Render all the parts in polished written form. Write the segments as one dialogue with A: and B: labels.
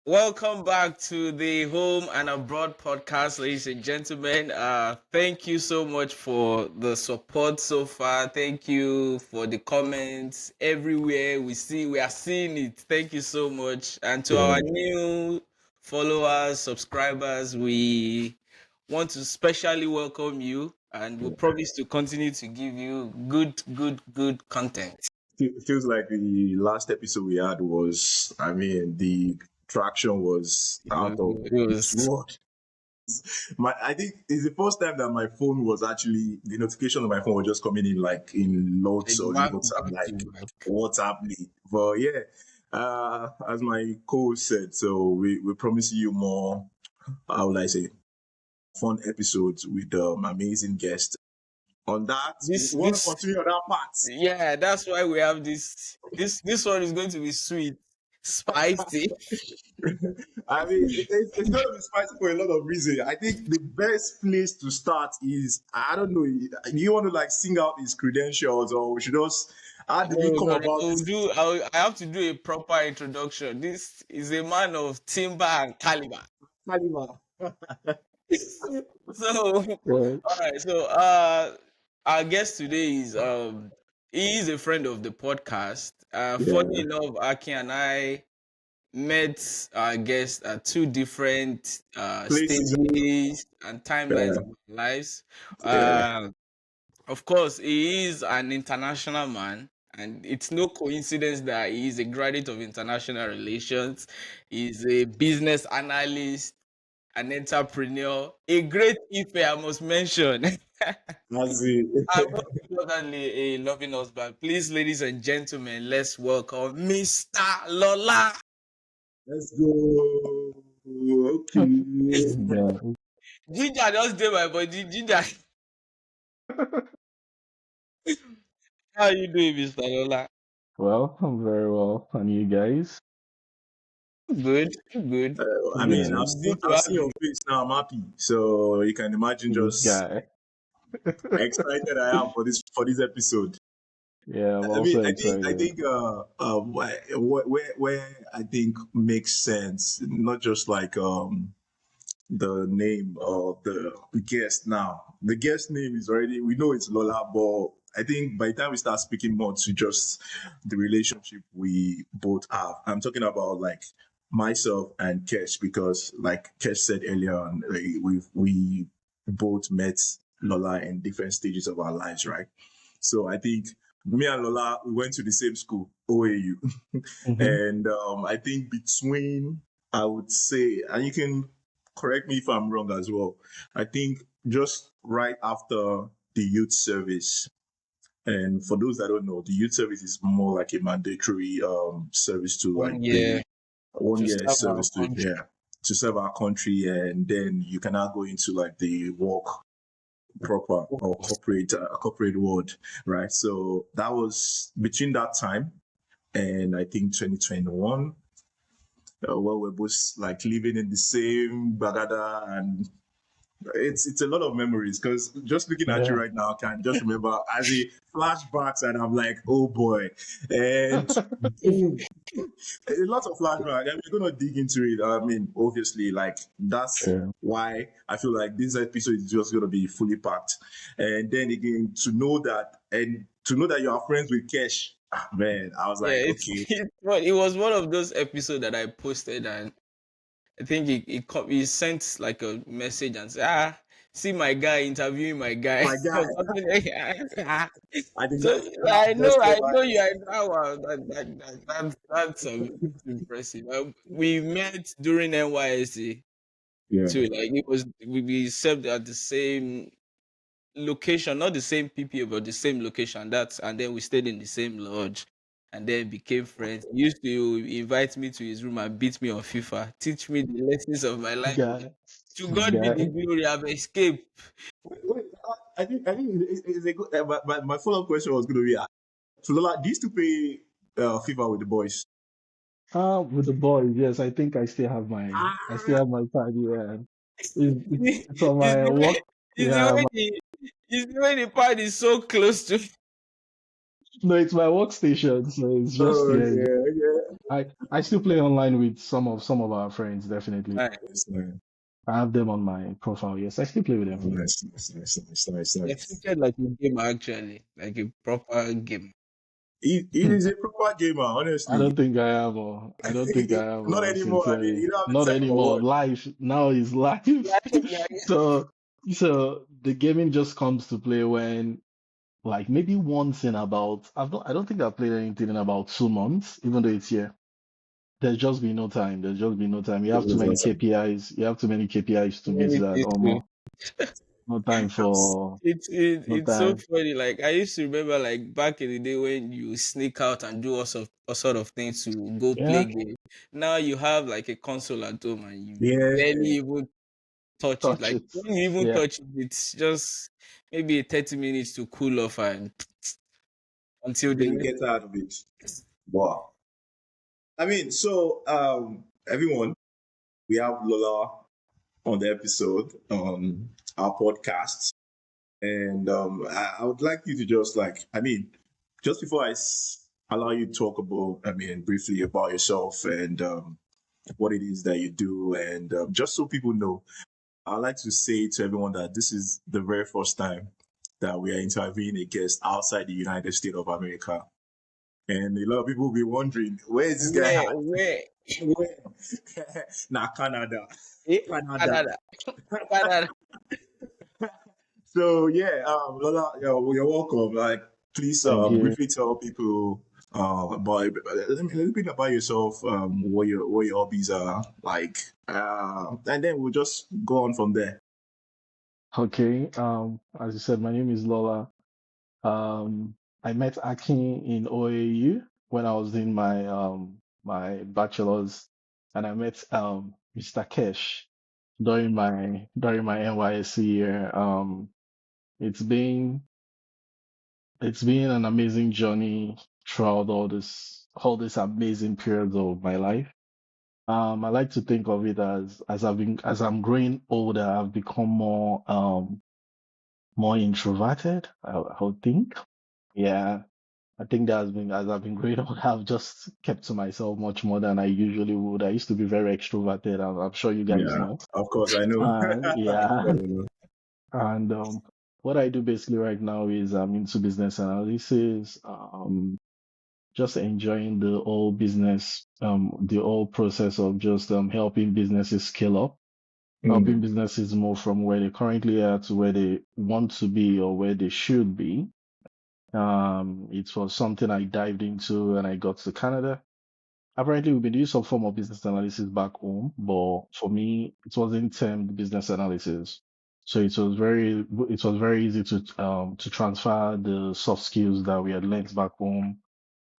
A: Welcome back to the Home and Abroad podcast, ladies and gentlemen. Thank you so much for the support so far. Thank you for the comments everywhere. We are seeing it. Thank you so much. And to
B: Yeah.
A: our new followers, subscribers, we want to specially welcome you, and we promise to continue to give you good content.
B: Feels like the last episode we had was, the traction was out of
A: It
B: this
A: was
B: world. I think it's the first time that my phone was actually, the notification of my phone was just coming in like in lots of
A: back,
B: notes. I'm
A: back to
B: like,
A: back.
B: what's happening? But yeah, as my co-host said, so we promise you more, how will I say, fun episodes with amazing guests. On that, we
A: This
B: want to
A: this
B: continue on that part.
A: Yeah, that's why we have this one is going to be sweet, spicy.
B: It's going to be spicy for a lot of reasons. I think the best place to start is, I don't know, you want to like sing out his credentials, or we should just, how did we
A: No,
B: come
A: no, no.
B: about this?
A: I have to do a proper introduction. This is a man of timber and caliber.
B: Caliber.
A: So,
B: Yeah.
A: all right. So, our guest today is he is a friend of the podcast. Funny
B: Yeah.
A: enough, Aki and I met our guests at two different
B: Places.
A: stages and timelines
B: Yeah.
A: of our lives.
B: Yeah.
A: Uh, Of course, he is an international man, and it's no coincidence that he is a graduate of international relations. He's a business analyst, an entrepreneur, a great Ife, I must mention,
B: That's it.
A: and most importantly, a loving husband. Please, ladies and gentlemen, let's welcome Mr. Lola.
B: Let's go. Okay.
C: Yeah.
A: Ginger just did my body. Ginger, how you doing, Mr. Lola?
C: Well, I'm very well. And you guys?
A: Good, good. Good
C: Yeah.
A: good to
B: I've
A: have
B: seen your
A: you.
B: face now. I'm happy. So you can imagine
C: This
B: just
C: guy.
B: excited I am for this episode.
C: Yeah, I'm
B: I mean,
C: also
B: I
C: excited.
B: think, where I think makes sense, not just like the name of the guest now. The guest name is already, we know it's Lola, but I think by the time we start speaking more to just the relationship we both have, I'm talking about like myself and Kesh, because like Kesh said earlier on, we both met Lola in different stages of our lives, right? So I think me and Lola, we went to the same school, OAU.
C: Hmm.
B: And I think between, I would say, and you can correct me if I'm wrong as well, I think just right after the youth service. And for those that don't know, the youth service is more like a mandatory service to like
A: 1 year
B: the 1 year
A: serve our
B: service to,
A: country.
B: yeah, to serve our country, and then you can now go into like the work proper or corporate world, right? So that was between that time and I think 2021, where we're both like living in the same bagada, and it's a lot of memories, because just looking at you
C: Yeah.
B: right now, I can just remember as a flashbacks, and I'm like, oh boy, and boom, a lot of flashbacks, and we're gonna dig into it. I mean, obviously, like that's
C: Sure.
B: why I feel like this episode is just gonna be fully packed. And then again, to know that you are friends with Kesh, man, I was
A: Yeah,
B: like,
A: it's
B: okay,
A: it was one of those episodes that I posted, and I think he sent like a message and said, see my guy interviewing my guy
B: my guy,
A: or something like that.
B: I think
A: So
B: that's the best
A: I
B: ever.
A: know you are that one. That's impressive. We met during NYSC
B: Yeah.
A: too. Like we served at the same location, not the same PPA, but the same location. And then we stayed in the same lodge, and then became friends. He used to invite me to his room and beat me on FIFA, teach me the lessons of my life.
C: Guy.
A: To
C: This
A: God be the
C: guy.
A: glory. I've escaped.
B: Wait, I think it's a good. My follow up question was going to be, so Lola, do you still play FIFA with the boys?
C: With the boys, yes, I think I still
B: Ah,
C: have my party, yeah. It's on
A: Is
C: my
A: the way
C: work.
A: is the
C: Yeah,
A: way the is the way the part is so close to
C: No, it's my workstation, so it's just
B: Oh
C: yeah.
B: yeah, yeah.
C: I still play online with some of our friends. Definitely,
A: Right.
B: It's nice.
C: I have them on my profile. Yes, I still play with them.
B: Oh,
C: Yeah.
B: nice, nice, nice, nice, nice,
A: You're
B: nice.
A: treated like a gamer actually, like a proper game.
B: He is a proper gamer,
C: I
B: honestly.
C: don't think I am. I don't think I am.
B: Not anymore. I mean,
C: Sincerely,
B: you don't have
C: not
B: the time for
C: anymore.
B: what?
C: Life now is life.
A: Like, like,
C: so so the gaming just comes to play when like maybe once in about I don't think I've played anything in about 2 months, even though it's here. There's just been no time. There's just been no time. You have too
B: It's
C: many
B: awesome.
C: KPIs. You have too many KPIs to meet
A: really,
C: that. No time for no
A: it's so
C: time.
A: funny. Like I used to remember, like back in the day when you sneak out and do all sort of things to go play
C: Yeah,
A: game. Now you have like a console at home and you
B: Yeah,
A: barely even touch it.
C: touch
A: Like
C: it.
A: when you even
C: Yeah.
A: touch it, it's just maybe 30 minutes to cool off and until
B: then you
A: then.
B: get out of it. Wow. I mean, so everyone, we have Lola on the episode on our podcast, and I would like you to just like, I mean, just before allow you to talk about, I mean, briefly about yourself and what it is that you do, and just so people know, I'd like to say to everyone that this is the very first time that we are interviewing a guest outside the United States of America. And a lot of people will be wondering, where is this guy
A: Where?
B: at? Where? Nah, Canada.
A: Eh,
B: Canada.
A: Canada. Canada.
B: So yeah, Lola, you're welcome. Like, please
C: Thank you.
B: briefly tell people about a little bit about yourself, what your hobbies are like, and then we'll just go on from there.
C: Okay. As you said, my name is Lola. I met Akin in OAU when I was doing my bachelor's, and I met Mr. Kesh during my NYSC year. It's been it's been an amazing journey throughout all this amazing periods of my life. I like to think of it as I'm growing older, I've become more introverted. I would think. Yeah, I think that has been as I've been growing older, I've just kept to myself much more than I usually would. I used to be very extroverted. I'm sure you guys
B: Yeah,
C: know.
B: of course I know.
C: Yeah, and what I do basically right now is I'm into business analysis. Just enjoying the whole process of just helping businesses scale up, helping
B: Mm,
C: businesses move from where they currently are to where they want to be or where they should be. It was something I dived into when I got to Canada. Apparently, we've been doing some form of business analysis back home, but for me, it wasn't termed business analysis. So it was very easy to transfer the soft skills that we had learned back home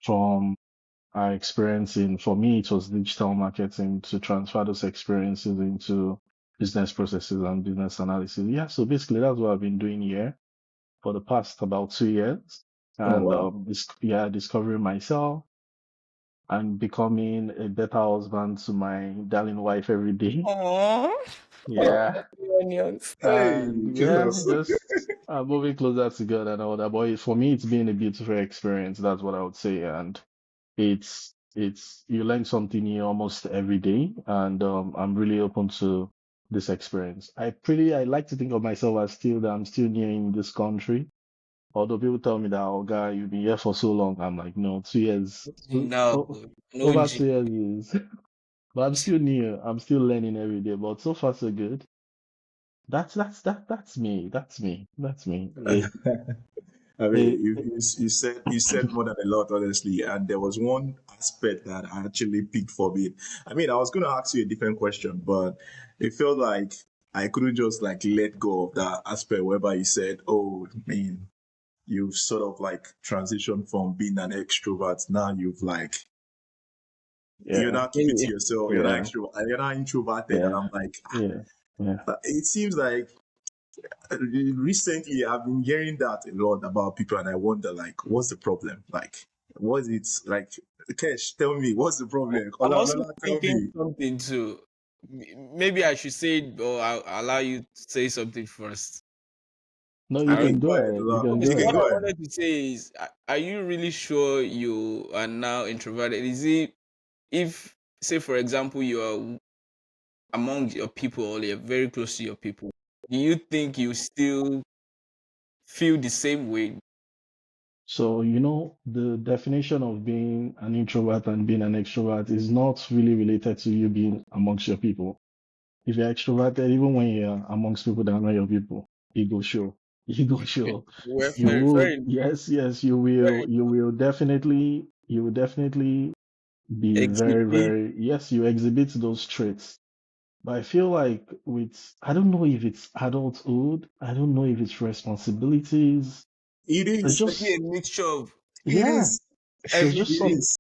C: from our experience in, for me, it was digital marketing to transfer those experiences into business processes and business analysis. Yeah, so basically that's what I've been doing here for the past about 2 years.
B: oh
C: And
B: wow.
C: discovering myself and becoming a better husband to my darling wife every day.
A: Aww.
C: Yeah.
A: Onions.
B: Hey,
C: And yeah,
B: Jesus.
C: just moving closer to God and all that. But for me, it's been a beautiful experience. That's what I would say. And it's you learn something new almost every day, and I'm really open to this experience. I like to think of myself as still that I'm still new in this country. Although people tell me that, oh guy, you've been here for so long, I'm like, no, 2 years,
A: No, no
C: over
A: G.
C: 2 years is, but I'm still new. I'm still learning every day. But so far so good. That's me. That's me. That's me.
B: I mean,
C: Eh, eh,
B: you said more than a lot, honestly. And there was one aspect that I actually picked for me. I mean, I was going to ask you a different question, but it felt like I couldn't just like let go of that aspect whereby you said, "Oh, I mean, you've sort of like transitioned from being an extrovert. Now you've like you're
C: yeah,
B: not keeping to
A: Really?
B: yourself. You're not
C: yeah,
B: extrovert. You're not introverted." And
C: yeah,
B: I'm like,
C: yeah, yeah.
B: it seems like recently I've been hearing that a lot about people, and I wonder, like, what's the problem? Like, what's it like? Kesh, tell me, what's the problem?
A: I'm
B: Ola,
A: also
B: Lola, tell
A: thinking
B: me.
A: something too. Maybe I should say it or I'll allow you to say something first.
C: No, you
B: I
A: Okay.
C: can
B: mean,
C: go
B: go ahead.
C: ahead. You can
A: Okay,
C: go
A: so
B: Okay,
A: what
C: ahead.
B: go
A: I
B: ahead.
A: wanted to say is, are you really sure you are now introverted? Is it, if, say, for example, you are among your people or you're very close to your people, do you think you still feel the same way?
C: So, the definition of being an introvert and being an extrovert is not really related to you being amongst your people. If you're extroverted, even when you're amongst people that are not your people, it go show. It go show.
A: Well,
C: You
A: fair,
C: would,
A: fair enough.
C: yes, yes,
A: Fair
C: you will definitely be very,
A: exhibit.
C: very, yes, you exhibit those traits. But I feel like I don't know if it's adulthood, I don't know if it's responsibilities.
B: It
C: There's
B: is.
A: Maybe a
C: just,
A: mixture of
B: It
C: yeah,
B: is.
C: there's
A: every.
C: just
B: It
C: some,
B: is.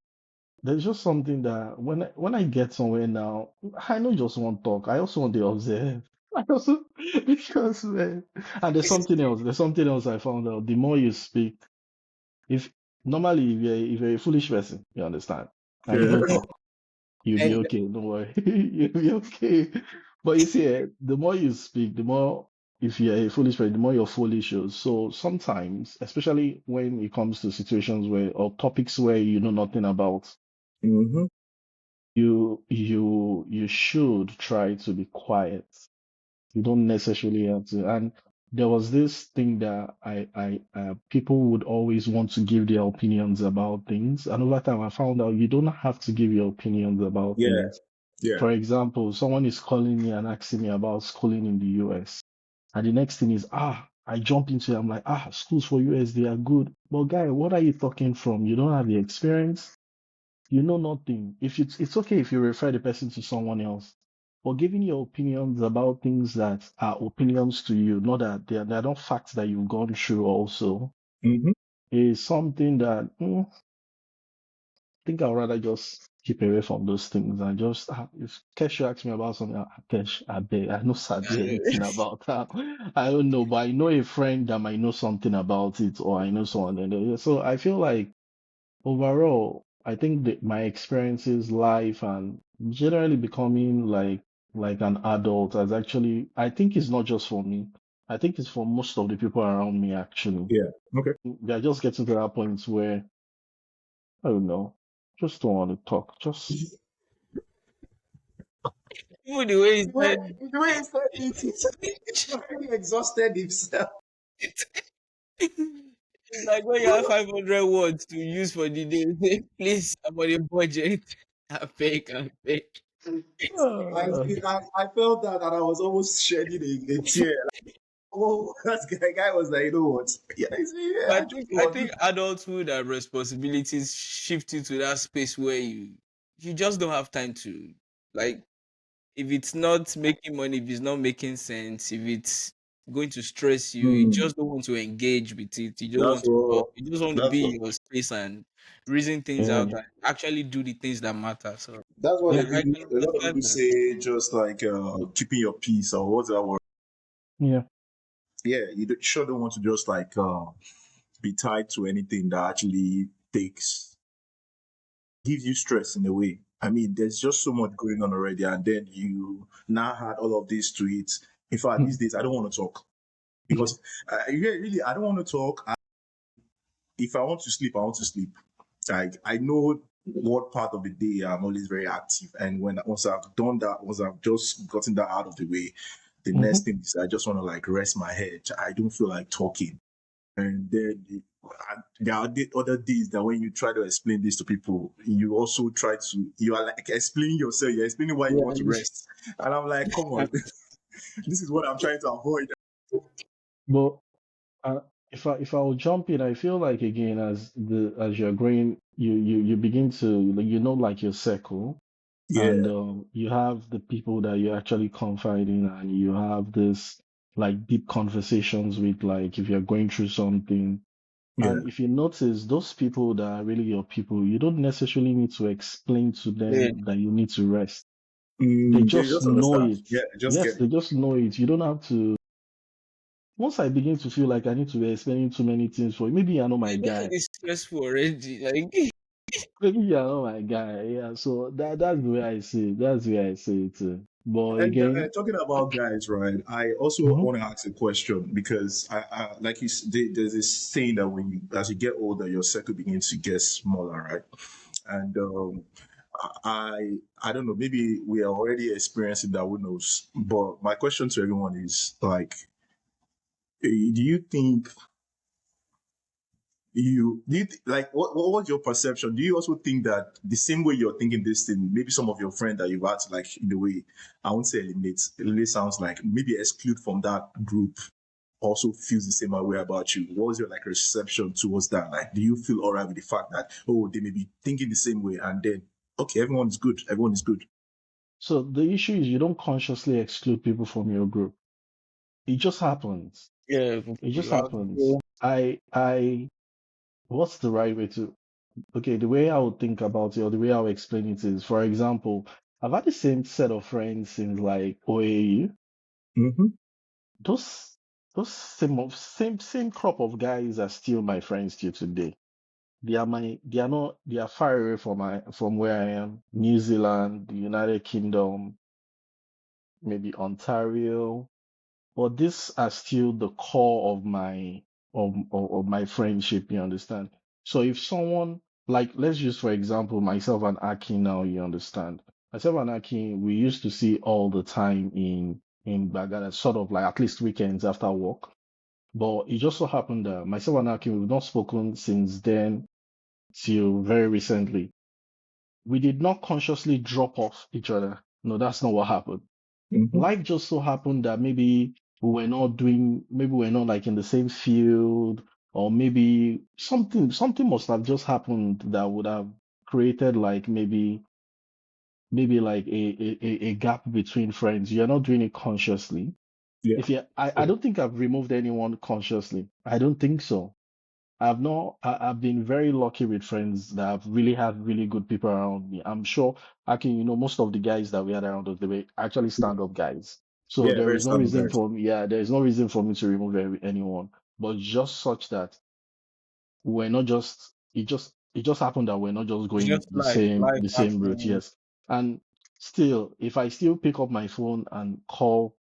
C: there's just something that when I get somewhere now, I don't just want talk. I also want to observe. I also because and there's something else I found out. The more you speak, if normally if you're a foolish person, you understand, and you don't
B: Yeah.
C: talk, you'll be
A: And
C: okay. Don't worry, you'll be okay. But you see, the more you speak, the more if you're a foolish person, the more you're foolish. So sometimes, especially when it comes to situations where or topics where you know nothing about,
B: Mm-hmm.
C: you should try to be quiet. You don't necessarily have to. And there was this thing that people would always want to give their opinions about things. And over time, I found out you don't have to give your opinions about
B: Yeah.
C: things.
B: Yeah.
C: For example, someone is calling me and asking me about schooling in the US. And the next thing is, I jump into it. I'm like, schools for US, they are good. But guy, what are you talking from? You don't have the experience. You know nothing. If it's okay if you refer the person to someone else, but giving your opinions about things that are opinions to you, not that they're not facts that you've gone through also,
B: Mm-hmm.
C: is something that I think I'd rather just keep away from those things and just if Kesh asks me about something, Kesh, I beg, I know sabi anything about that. I don't know, but I know a friend that might know something about it, or I know someone. So I feel like overall, I think that my experiences, life, and generally becoming like an adult has actually, I think it's not just for me. I think it's for most of the people around me actually.
B: Yeah. Okay.
C: They're just getting to that point where I don't know, just don't want to talk. Just
A: even the way he
B: Wait,
A: said
B: the way he said it, he's already exhausted himself.
A: it, it's like when you have 500 words to use for the day. Say, please, I'm on a budget. I beg.
C: uh,
B: I felt that and I was almost shedding a tear. Oh, that guy was like, you know what? Yeah, yeah,
A: But
B: I just
A: I
B: want
A: think adulthood and responsibilities shift you to that space where you just don't have time to, like, if it's not making money, if it's not making sense, if it's going to stress you, you
B: Hmm.
A: just don't want to engage with it. You don't
B: That's
A: want to talk.
B: what.
A: You just want to
B: That's
A: be
B: what.
A: in your space and reason things
C: yeah,
A: out and actually do the things that matter. So
B: That's what
C: yeah,
B: they
A: I
B: do.
A: can
B: A lot of
A: understand
B: people
A: that.
B: say, just like keeping your peace or what's that word?
C: yeah.
B: Yeah, sure don't want to just like be tied to anything that actually takes gives you stress in a way. I mean, there's just so much going on already, and then you now add all of this to it. In fact, these days I don't want to talk because yeah, really, I don't want to talk. If I want to sleep, I want to sleep. Like I know what part of the day I'm always very active, and once I've done that, once I've just gotten that out of the way, the next
C: Hmm.
B: thing is I just want to like rest my head. I don't feel like talking, and then there are other days that when you try to explain this to people, you also try to you are like explaining yourself. You're explaining why you want to
A: Yeah.
B: rest, and I'm like, come on, this is what I'm trying to avoid.
C: But Uh, if I will jump in, I feel like again as you're growing, you begin to like, like your circle, and
B: Yeah,
C: you have the people that you actually confide in, and you have this like deep conversations with, like if you're going through something.
B: yeah.
C: And if you notice those people that are really your people, you don't necessarily need to explain to
A: Clearly.
C: them that you need to rest. They
B: They
C: just
B: just
C: know
B: understand.
C: it.
B: Yeah, just
C: Yes,
B: get
C: they
B: it.
C: just know it. You don't have to. Once I begin to feel like I need to be explaining too many things for you, maybe you're not my
A: It's making
C: guy.
A: it stressful already. Like
C: Maybe you're not my guy. Yeah. So that's the way I see it. That's the way I see it too. But
B: And
C: again,
B: talking about guys, right? I also
C: mhm.
B: want to ask a question because like there's this saying that when you, as you get older, your circle begins to get smaller, right? And I don't know, maybe we are already experiencing that. Who knows? But my question to everyone is like, do you think like what was your perception? Do you also think that the same way you're thinking this thing, maybe some of your friends that you've had to like in a way, I won't say eliminate sounds like maybe exclude from that group also feels the same way about you? What was your like reception towards that? Like, do you feel all right with the fact that oh they may be thinking the same way and then okay everyone is good, everyone is good.
C: So the issue is you don't consciously exclude people from your group. It just happens.
A: Yeah,
C: It just
A: you have
C: happens.
A: to.
C: What's the right way to, okay, the way I would think about it or the way I would explain it is, for example, I've had the same set of friends since like OAU.
B: Mm-hmm.
C: Those, those same crop of guys are still my friends till today. They are far away from where I am. New Zealand, the United Kingdom, maybe Ontario. But these are still the core of of my friendship, you understand? So if someone like let's use for example myself and Aki now, you understand? Myself and Aki, we used to see all the time in Bagada, sort of like at least weekends after work. But it just so happened that myself and Aki, we've not spoken since then till very recently. We did not consciously drop off each other. No, that's not what happened.
B: Mm-hmm.
C: Life just so happened that maybe we're not like in the same field, or maybe something must have just happened that would have created like maybe like a gap between friends. You're not doing it consciously.
B: Yeah.
C: If you, I don't think I've removed anyone consciously. I don't think so. I've been very lucky with friends that have really had really good people around me. I'm sure I can, most of the guys that we had around us, they were actually stand-up guys. So
B: Yeah,
C: there
B: very
C: is no
B: standard
C: reason
B: guys.
C: for me, yeah, there is no reason for me to remove anyone. But just such that we're not just, it just happened that we're not just
A: It's
C: going
A: just life. Life
C: the same route,
A: happening.
C: yes. And still, if I still pick up my phone and call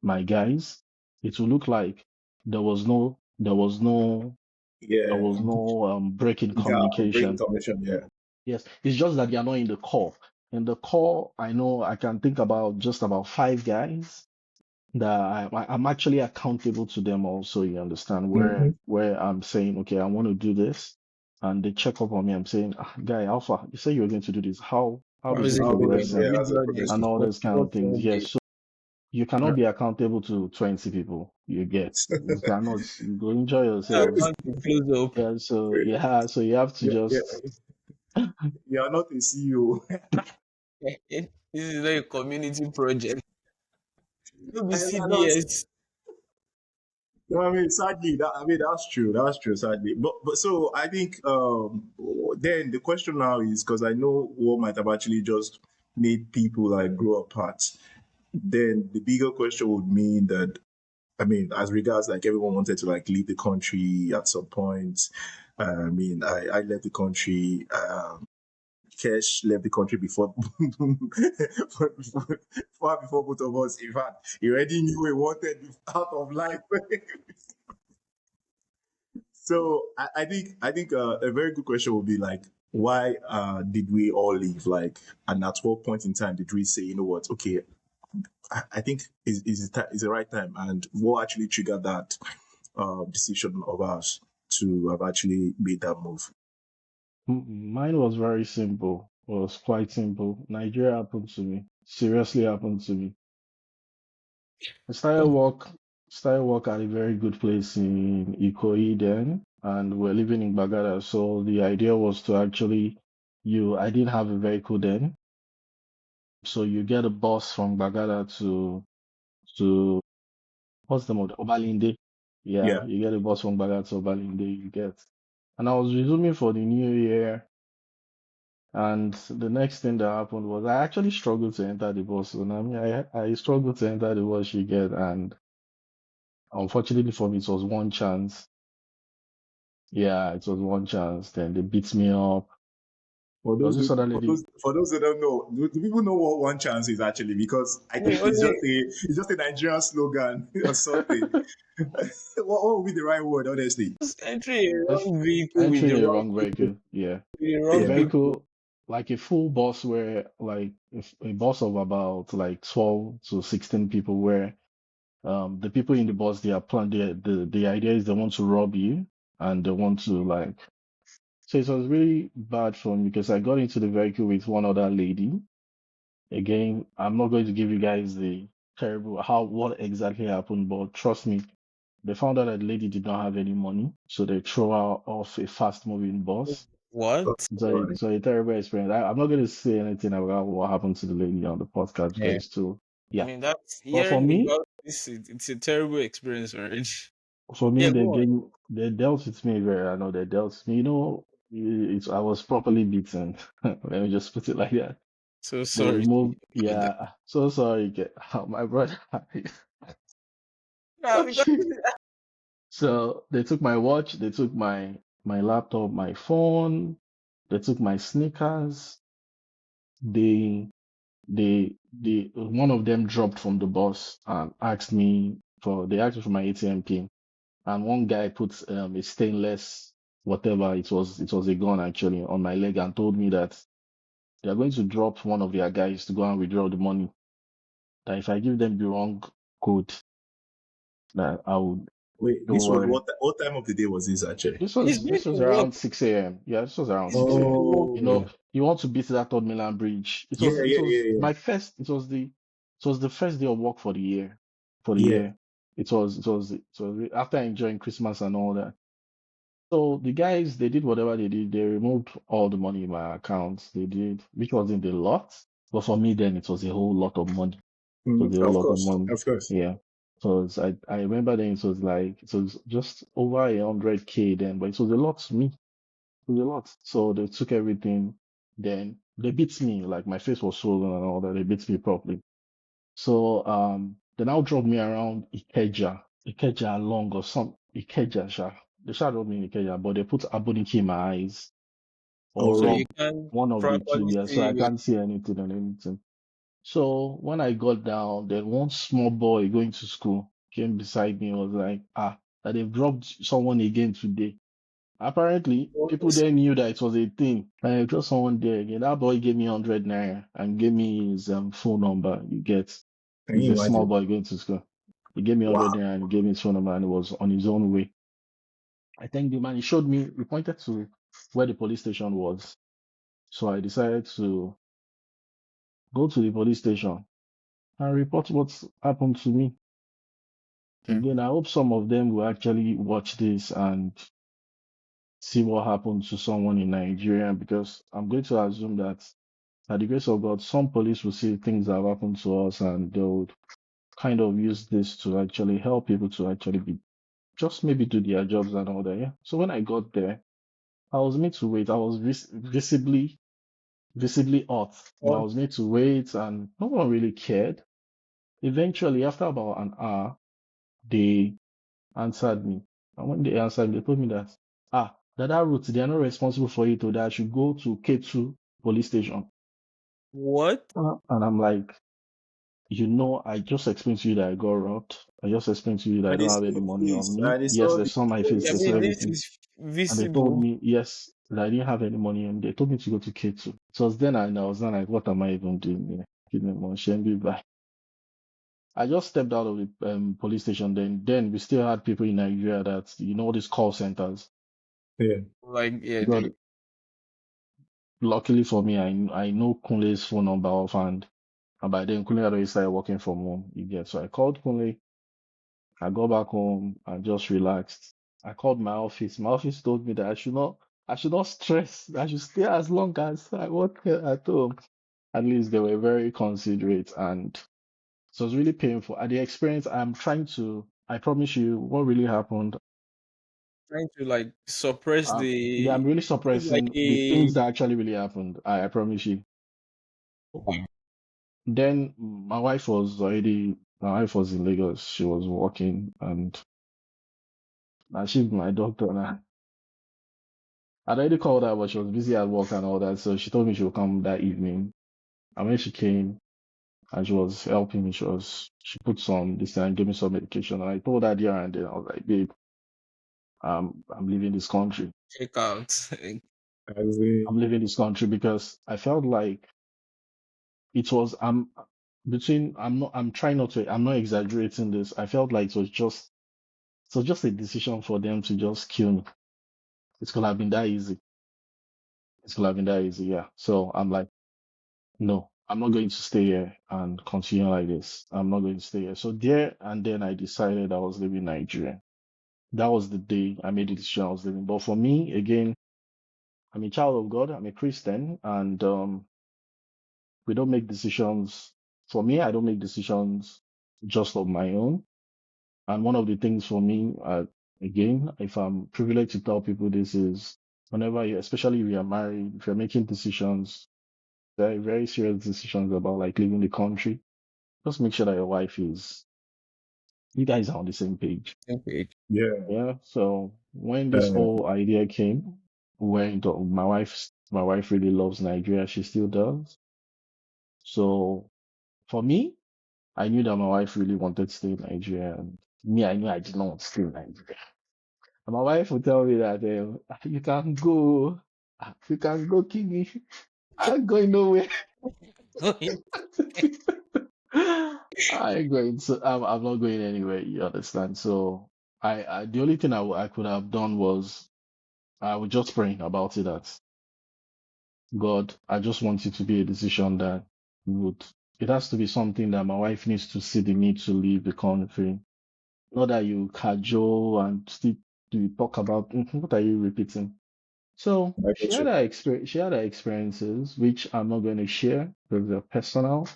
C: my guys, it will look like there was no, there was no there
B: Yeah.
C: was no break in
B: Gap, break
C: communication.
B: information. Yeah.
C: Yes, it's just that they are not in the core. In the core, I know I can think about just about five guys that I'm actually accountable to them also, you understand,
B: Mm-hmm.
C: where I'm saying, okay, I want to do this, and they check up on me. I'm saying, ah, guy, Alpha, you say you were going to do this. How
A: How
C: is
A: is
C: it
A: it
B: How did
A: going?
B: them?
C: progressing?
A: Have
B: Yeah,
A: you
B: how's it
A: done it?
C: And
B: progressing?
C: all those kind of
A: What's
C: things.
A: wrong?
C: Yes, so you cannot be accountable to 20 people. You get, you cannot, you go enjoy
A: I
C: yourselves.
A: want to close up.
C: Yeah, so you have to
B: Yeah, yeah.
C: just
B: You are not a CEO.
A: This is not a community project. No be
B: I know.
A: CBS.
B: No, I mean, sadly, I mean that's true. That's true. Sadly, but so I think then the question now is because I know what might have actually just made people like grow apart. Then the bigger question would mean that I mean, as regards like everyone wanted to like leave the country at some point. I mean, I left the country. Kesh left the country before, far before both of us. In fact, he already knew he wanted out of life. So I think a very good question would be like, why did we all leave? Like, and at what point in time did we say, you know what? Okay, I think is the right time, and what actually triggered that decision of ours to have actually made that move?
C: Mine was very simple. Was quite simple. Nigeria happened to me. Seriously happened to me. I started work at a very good place in Ikoyi then, and we're living in Bagada. So the idea was to actually, I didn't have a vehicle then, so you get a bus from Bagada to what's the mode? Obalinde. Yeah,
B: Yeah.
C: you get a bus from Bagada to Obalinde. And I was resuming for the new year. And the next thing that happened was I actually struggled to enter the bus. And I mean, I struggled to enter the bus you get. And unfortunately for me, it was one chance. Yeah, it was one chance. Then they beat me up.
B: For
C: There was
B: those
C: this
B: who,
C: other
B: for
C: lady.
B: those, for those who don't know, do people know what one chance is actually? Because I
A: Me
B: think it's
A: only
B: just a Nigerian slogan or something. What would be the right word, honestly?
A: just entering a
C: That's
A: wrong vehicle with
C: entering
A: the
C: a
A: wrong
C: wrong
A: people.
C: vehicle. Yeah.
A: With the
C: A
A: wrong
B: Yeah.
A: people.
C: vehicle, like a full bus where like a bus of about like 12 to 16 people where the people in the bus they are plan the idea is they want to rob you and they want to like so it was really bad for me because I got into the vehicle with one other lady. Again, I'm not going to give you guys the terrible how what exactly happened, but trust me, they found out that the lady did not have any money, so they threw her off a fast moving bus.
A: What?
B: All right.
C: So a terrible experience. I'm not going to say anything about what happened to the lady on the podcast because
A: Yeah.
C: it's too,
A: I
C: yeah.
A: mean, that's
C: But
A: hearing about this. It's a terrible experience already.
C: for
A: Yeah,
C: me,
A: go on.
C: they dealt with me very. I know they dealt with me. You know, I was properly beaten. Let me just put it like that.
A: So
C: They
A: sorry to
C: removed.
A: hear about that.
C: Yeah, so sorry, my brother.
A: Nah, because
C: So they took my watch. They took my laptop, my phone. They took my sneakers. They one of them dropped from the bus and asked me for my ATM pin. And one guy put a stainless whatever it was a gun actually on my leg and told me that they are going to drop one of their guys to go and withdraw the money. That if I give them the wrong code, that I would
B: Wait,
C: don't
B: this was
C: worry.
B: what time of the day was this actually?
C: This
A: he's
C: was
A: going
C: this
A: to
C: was
A: work.
C: around 6 a.m. Yeah, this was around
A: He's
C: 6
A: going
C: a.m.
A: to work.
C: You
B: Oh,
C: know, you want to beat that Third Milan Bridge. It was
B: yeah,
C: it
B: yeah,
C: was
B: yeah,
C: my first. It was the first day of work for the year. For the
B: yeah.
C: year, it was after enjoying Christmas and all that. So the guys, they did whatever they did. They removed all the money in my accounts. They did, which wasn't a lot, but for me then it was a whole lot of money. It was a whole
B: Of
C: lot of
B: course,
C: money.
B: of course.
C: Yeah. So I remember then it was just over 100K then, but it was a lot to me. It was a lot. So they took everything. Then they beat me, like my face was swollen and all that. They beat me properly. So they now drove me around Ikeja along or some Ikeja sha. They shadowed me in Ikeja, but they put Aboniki in my eyes or
A: So
B: Oh,
A: you
C: rub
A: can
C: one of the two,
A: properly
C: yeah, so
A: see
C: I
A: where
C: can't see anything and anything. So when I got down, then one small boy going to school came beside me and was like, that they've dropped someone again today. Apparently, people
A: what.
C: there knew that it was a thing. And I just someone there again. That boy gave me 100 naira and gave me his phone number. You get,
B: can
C: he's
B: you
C: a small
B: imagine?
C: boy going to school. He gave me
B: Wow.
C: 100 naira and he gave me his phone number and he was on his own way. I think the man, he showed me, he pointed to where the police station was. So I decided to go to the police station and report what happened to me.
A: Hmm.
C: Again, I hope some of them will actually watch this and see what happened to someone in Nigeria because I'm going to assume that by the grace of God, some police will see things that have happened to us and they would kind of use this to actually help people to actually be just maybe do their jobs and all that. Yeah. So when I got there, I was made to wait. I was visibly off, but I
A: Oh,
C: was made to wait and no one really cared. Eventually, after about an hour, they answered me. And when they answered me, they told me that route, they are not responsible for it, or that I should go to K2 police station.
A: what?
C: And I'm like, I just explained to you that I got robbed. I just explained to you that I
B: And they
C: don't
B: saw
C: have any
B: your
C: money on
B: face,
C: me.
B: and they
C: Yes,
B: saw
C: they
B: the
C: saw my face,
A: I
C: they
B: face.
C: saw
A: mean, this
C: everything.
A: is
C: And they told
A: visible.
C: me, yes, that I didn't have any money. And they told me to go to K2. So then I was then like, what am I even doing here? Give me money, shame me back. I just stepped out of the police station. Then we still had people in Nigeria that, these call centers.
B: Yeah.
A: Like, yeah,
C: God, luckily for me, I know Kunle's phone number offhand. And by then, Kunle had already started working from home. You get so I called Kunle. I got back home and just relaxed. I called my office. My office told me that I should not stress. I should stay as long as I work here at home. At least they were very considerate and so it was really painful. At the experience, I promise you what really happened.
A: trying to like suppress
C: Yeah, I'm
A: the
C: really
A: it's like
C: suppressing the
A: a
C: things that actually really happened. I promise you.
A: okay.
C: Then my wife was in Lagos. She was working and now she's my doctor now. I'd already called her, but she was busy at work and all that. So she told me she would come that evening. And when she came and she was helping me, she put some this and gave me some medication. And I told her there and then I was like, babe, I'm leaving this country.
A: Check out.
B: As in,
C: I'm leaving this country because I felt like it was I'm trying not to, I'm not exaggerating this. I felt like it was just a decision for them to just kill me. It could have been that easy. It could have been that easy, yeah. So I'm like, no, I'm not going to stay here and continue like this. I'm not going to stay here. So there and then I decided I was leaving Nigeria. That was the day I made the decision I was leaving. But for me, again, I'm a child of God. I'm a Christian, and we don't make decisions. For me, I don't make decisions just of my own. And one of the things for me, again, if I'm privileged to tell people this is whenever you, especially if you're married, if you're making decisions, very, very serious decisions about like leaving the country, just make sure that you guys are on the same page.
A: Okay.
B: yeah.
C: Yeah. So when this
B: Uh,
C: whole idea came, my wife really loves Nigeria. She still does. So for me, I knew that my wife really wanted to stay in Nigeria. And me, I knew I did not want to stay in Nigeria. And my wife would tell me that you can go, Kimi. I'm going nowhere.
A: Going.
C: I ain't going to. I'm not going anywhere. You understand? So the only thing I could have done was I was just praying about it. That God, I just want it to be a decision that would. It has to be something that my wife needs to see the need to leave the country. Not that you cajole and still do talk about what are you repeating? So
B: I
C: she
B: get
C: had
B: you.
C: her experience. She had her experiences, which I'm not going to share because they're personal.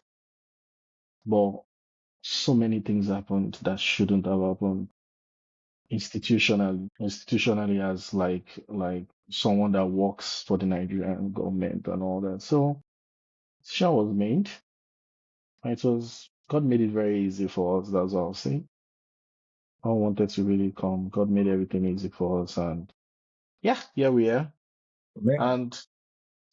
C: But so many things happened that shouldn't have happened institutionally as like someone that works for the Nigerian government and all that. So decision was made. It was God made it very easy for us. That's what I'll say. I wanted to really come. God made everything easy for us, and yeah, here we are.
B: Man,
C: And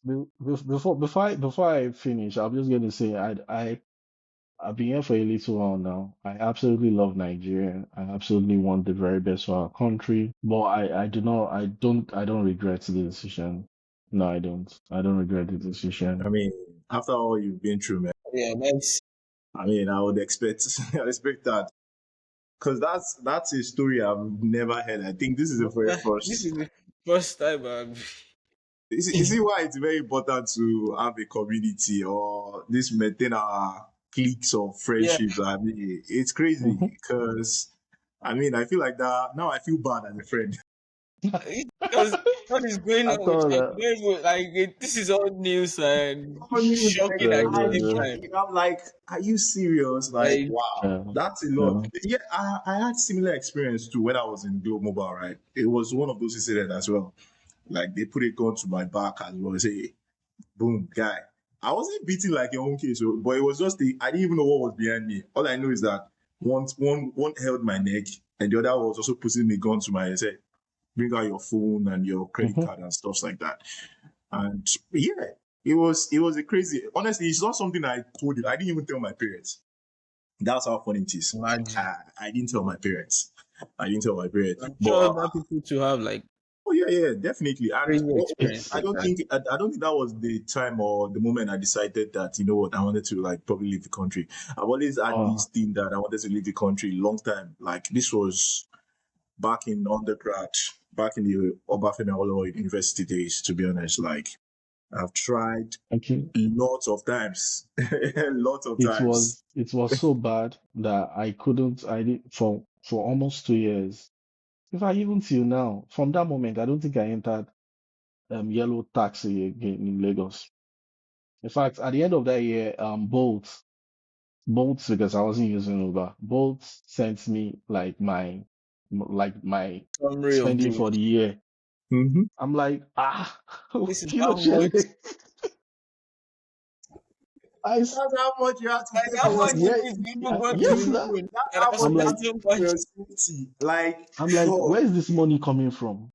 C: before I finish, I'm just going to say I've been here for a little while now. I absolutely love Nigeria. I absolutely want the very best for our country. But I don't regret the decision. No, I don't. I don't regret the
B: I
C: decision.
B: mean, after all you've been through, man,
A: Yeah, that's
B: I mean, I would expect, I expect that. Because that's a story I've never heard. I think this is the very
A: this
B: first.
A: is the first time
B: You see why it's very important to have a community or this maintain our cliques of
A: yeah,
B: friendships. I mean, it's crazy
C: Hmm.
B: because I mean, I feel like that now. I feel bad as a friend.
A: because what is going
C: I
A: on with
C: thought
A: like
C: that.
A: this is all news and
B: Oh, news,
A: shocking at
C: Yeah,
A: the
B: I,
C: yeah,
A: same
C: yeah.
A: time.
B: I'm like, are you serious? Like,
A: Like
B: wow,
C: Yeah,
B: that's a lot.
C: yeah.
B: Yeah, I had similar experience too when I was in Globe Mobile, right? It was one of those incidents as well. Like they put a gun to my back as well. Say, boom, guy. I wasn't beating like your own case, but it was just I didn't even know what was behind me. All I know is that one held my neck and the other was also putting the gun to my head. Said, bring out your phone and your credit
C: Hmm.
B: card and stuff like that. And yeah, it was a crazy. Honestly, it's not something I told you. I didn't even tell my parents. That's how funny it is.
A: imagine.
B: I didn't tell my parents. I didn't tell my parents.
A: I'm
B: But
A: sure other people to have like
B: oh yeah, yeah, definitely. And
A: crazy
B: well,
A: experience
C: It's
B: I
A: like
B: don't
A: that.
B: think I don't think that was the time or the moment I decided that you know what I wanted to like probably leave the country. I've always had
C: uh,
B: this thing that I wanted to leave the country long time. Like this was back in undergrad, back in the Obafemi Awolowo University days. To be honest, like I've tried
C: okay.
B: lots of times, lots of
C: It
B: times.
C: was it was so bad that I couldn't. I did for almost 2 years. In fact, even till now, from that moment, I don't think I entered yellow taxi again in Lagos. In fact, at the end of that year, Bolt, because I wasn't using Uber, Bolt sent me like my
A: Summary of
C: spending
A: the
C: for the year.
B: Mm-hmm.
C: I'm like,
A: this is
C: kilo
A: how much
C: shele. I s-
B: That's how much you have to
A: like
B: pay
A: how
B: for your
A: much it
C: yeah,
A: is
B: safety.
A: to even go to
C: yes,
A: the
C: now.
A: moon.
B: That's
A: And
B: how
A: I
B: much
C: I'm
B: you
A: spent
B: have
C: like,
B: to
A: so
B: pay for
A: much.
B: your safety. Like
C: I'm like,
B: God.
C: where's this money coming from?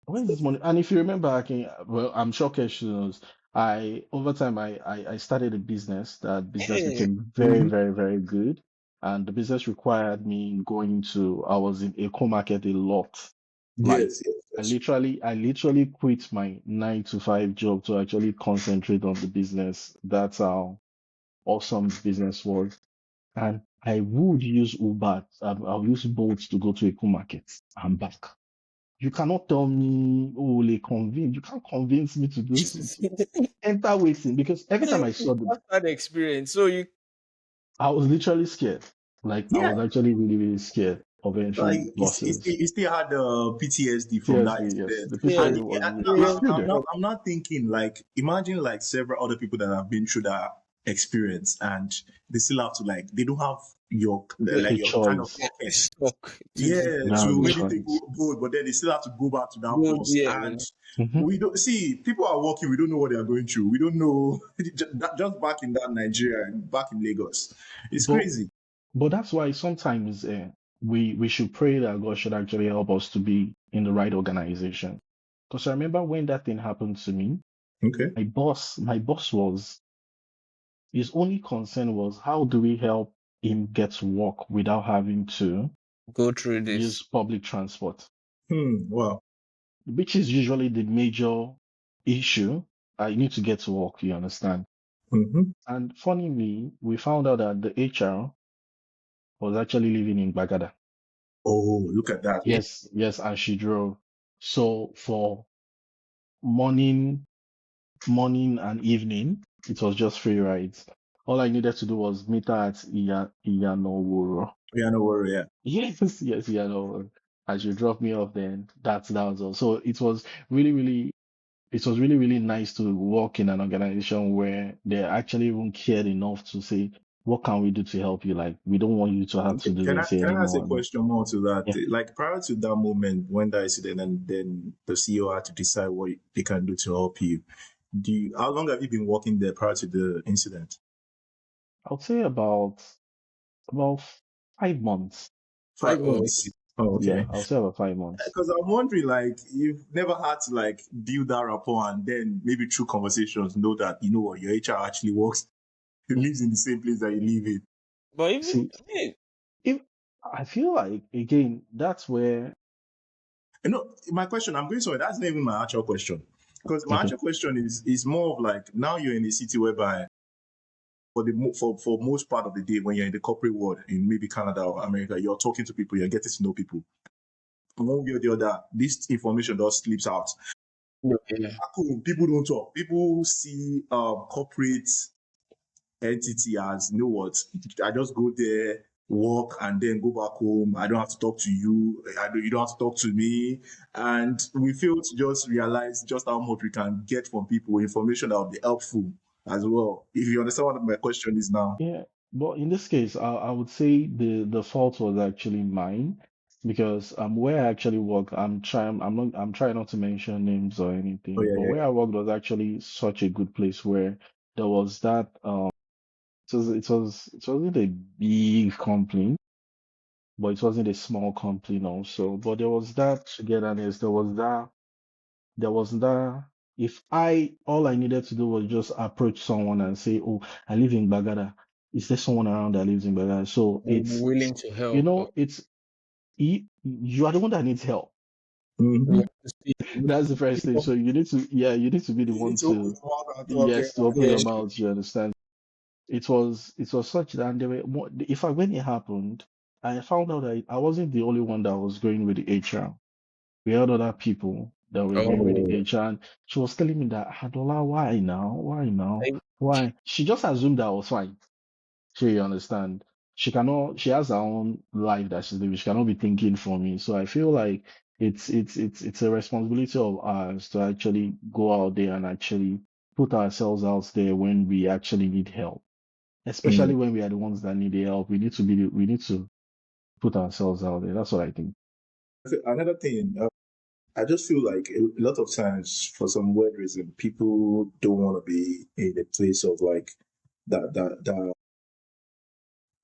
C: Where is this money? And if you remember, well, I'm sure Kesh knows. Over time, I started a business. That business
A: Yeah.
C: became very,
B: Mhm.
C: very, very good, and the business required me going to. I was in Eco Market a lot. Like,
B: Yes, yes, yes.
C: I literally quit my 9 to 5 job to actually concentrate on the business. That's how awesome the business was. And I would use Uber. I'll use Bolt to go to Eco Market and back. You cannot tell me, oh, they convince. You can't convince me to do to enter waiting because every time I
A: You
C: saw the,
A: have that experience, so you
C: I was literally scared. Like I
B: Yeah,
C: was actually really, really scared of
B: like
C: entering
B: it's
C: buses.
B: he still had PTSD from that
C: TSD, yes,
B: incident.
C: the
A: yeah,
C: PTSD
B: And
C: was really
A: experience
C: screwed.
A: shock.
B: I'm not thinking like imagine like several other people that have been through that experience and they still have to like they don't have
A: Yeah,
C: A
B: your kind of
C: choice.
B: pocket.
A: stuck to
B: Yeah,
A: the
C: That's
B: to
C: the
A: yeah,
B: maybe take
C: choice.
B: boat, but then they still have to go back to that
A: good,
B: bus.
A: yeah,
B: And
C: Hmm.
B: we don't see people are working, we don't know what they are going through. We don't know just back in that Nigeria, back in Lagos. It's
C: But
B: crazy.
C: that's why sometimes we should pray that God should actually help us to be in the right organization. Because I remember when that thing happened to me,
B: Okay.
C: my boss was his only concern was how do we help him get to work without having to
A: go through
C: use
A: this.
C: public transport,
B: Wow.
C: which is usually the major issue. I need to get to work, you understand?
B: Hmm.
C: And funnily, we found out that the HR was actually living in Bagada.
B: Oh, look at that.
A: Yeah,
C: Yes, yes, and she drove. So for morning, morning and evening, it was just free rides. All I needed to do was meet her at Iyanoworo.
B: Yeah, no worry. Yeah.
C: Yes, yes, Iyanoworo. And she dropped me off then. That was all. So really, really, it was really, really nice to work in an organization where they actually even cared enough to say, what can we do to help you? Like, we don't want you to have to do this
B: Can I ask a
C: anymore.
B: question more to that?
C: Yeah.
B: Like prior to that moment when that incident and then the CEO had to decide what they can do to help you, how long have you been working there prior to the incident?
C: I would say about 5 months.
B: 5 months. Oh,
C: Yeah,
B: okay.
C: I'll say about 5 months.
B: Because I'm wondering, like, you've never had to like build that rapport and then maybe through conversations know that you know what your HR actually works, he lives in the same place that you live in.
A: but even
C: See, if I feel like again, that's where
B: You know, my question, I'm going sorry, that's not even my actual question. Because my
C: okay,
B: actual question is more of like now you're in a city whereby for most part of the day when you're in the corporate world in maybe Canada or America, you're talking to people, you're getting to know people. One way or the other, this information just slips out.
A: yeah,
B: Back home, people don't talk. People see corporate entity as you know what, I just go there, work, and then go back home. I don't have to talk to you. You don't have to talk to me. And we fail to just realize just how much we can get from people, information that will be helpful as well. If you understand what my question is now.
C: yeah. But in this case, I would say the fault was actually mine because where I actually work, I'm trying not to mention names or
B: Oh
C: anything,
B: yeah,
C: but
B: yeah,
C: where I worked was actually such a good place where there was that it wasn't a big company, but it wasn't a small company also. But there was that togetherness, there was that if I all I needed to do was just approach someone and say, oh, I live in Bagada. Is there someone around that lives in Bagada? So it's
A: willing to help.
C: it's you are the one that needs help.
A: You
B: yeah.
A: have to see.
C: That's the first thing. So you need to be the
B: You need
C: one
B: to open
C: to,
B: your mouth and talk. Yeah,
C: yes, to open
A: Yeah,
C: your mouth, you understand? It was such that, and there were more, if I when it happened, I found out that I wasn't the only one that was going with the HR. We had other people that were going with the
A: oh,
C: HR, and she was telling me that, Adola, why now? Why now?
A: I,
C: Why? She just assumed that I was fine. You understand? She has her own life that she's living. She cannot be thinking for me. So I feel like it's a responsibility of ours to actually go out there and actually put ourselves out there when we actually need help.
B: Mm.
C: Especially when we are the ones that need the help. We need to put ourselves out there. That's what I think.
B: Another thing, I just feel like a lot of times, for some weird reason, people don't want to be in a place of like that.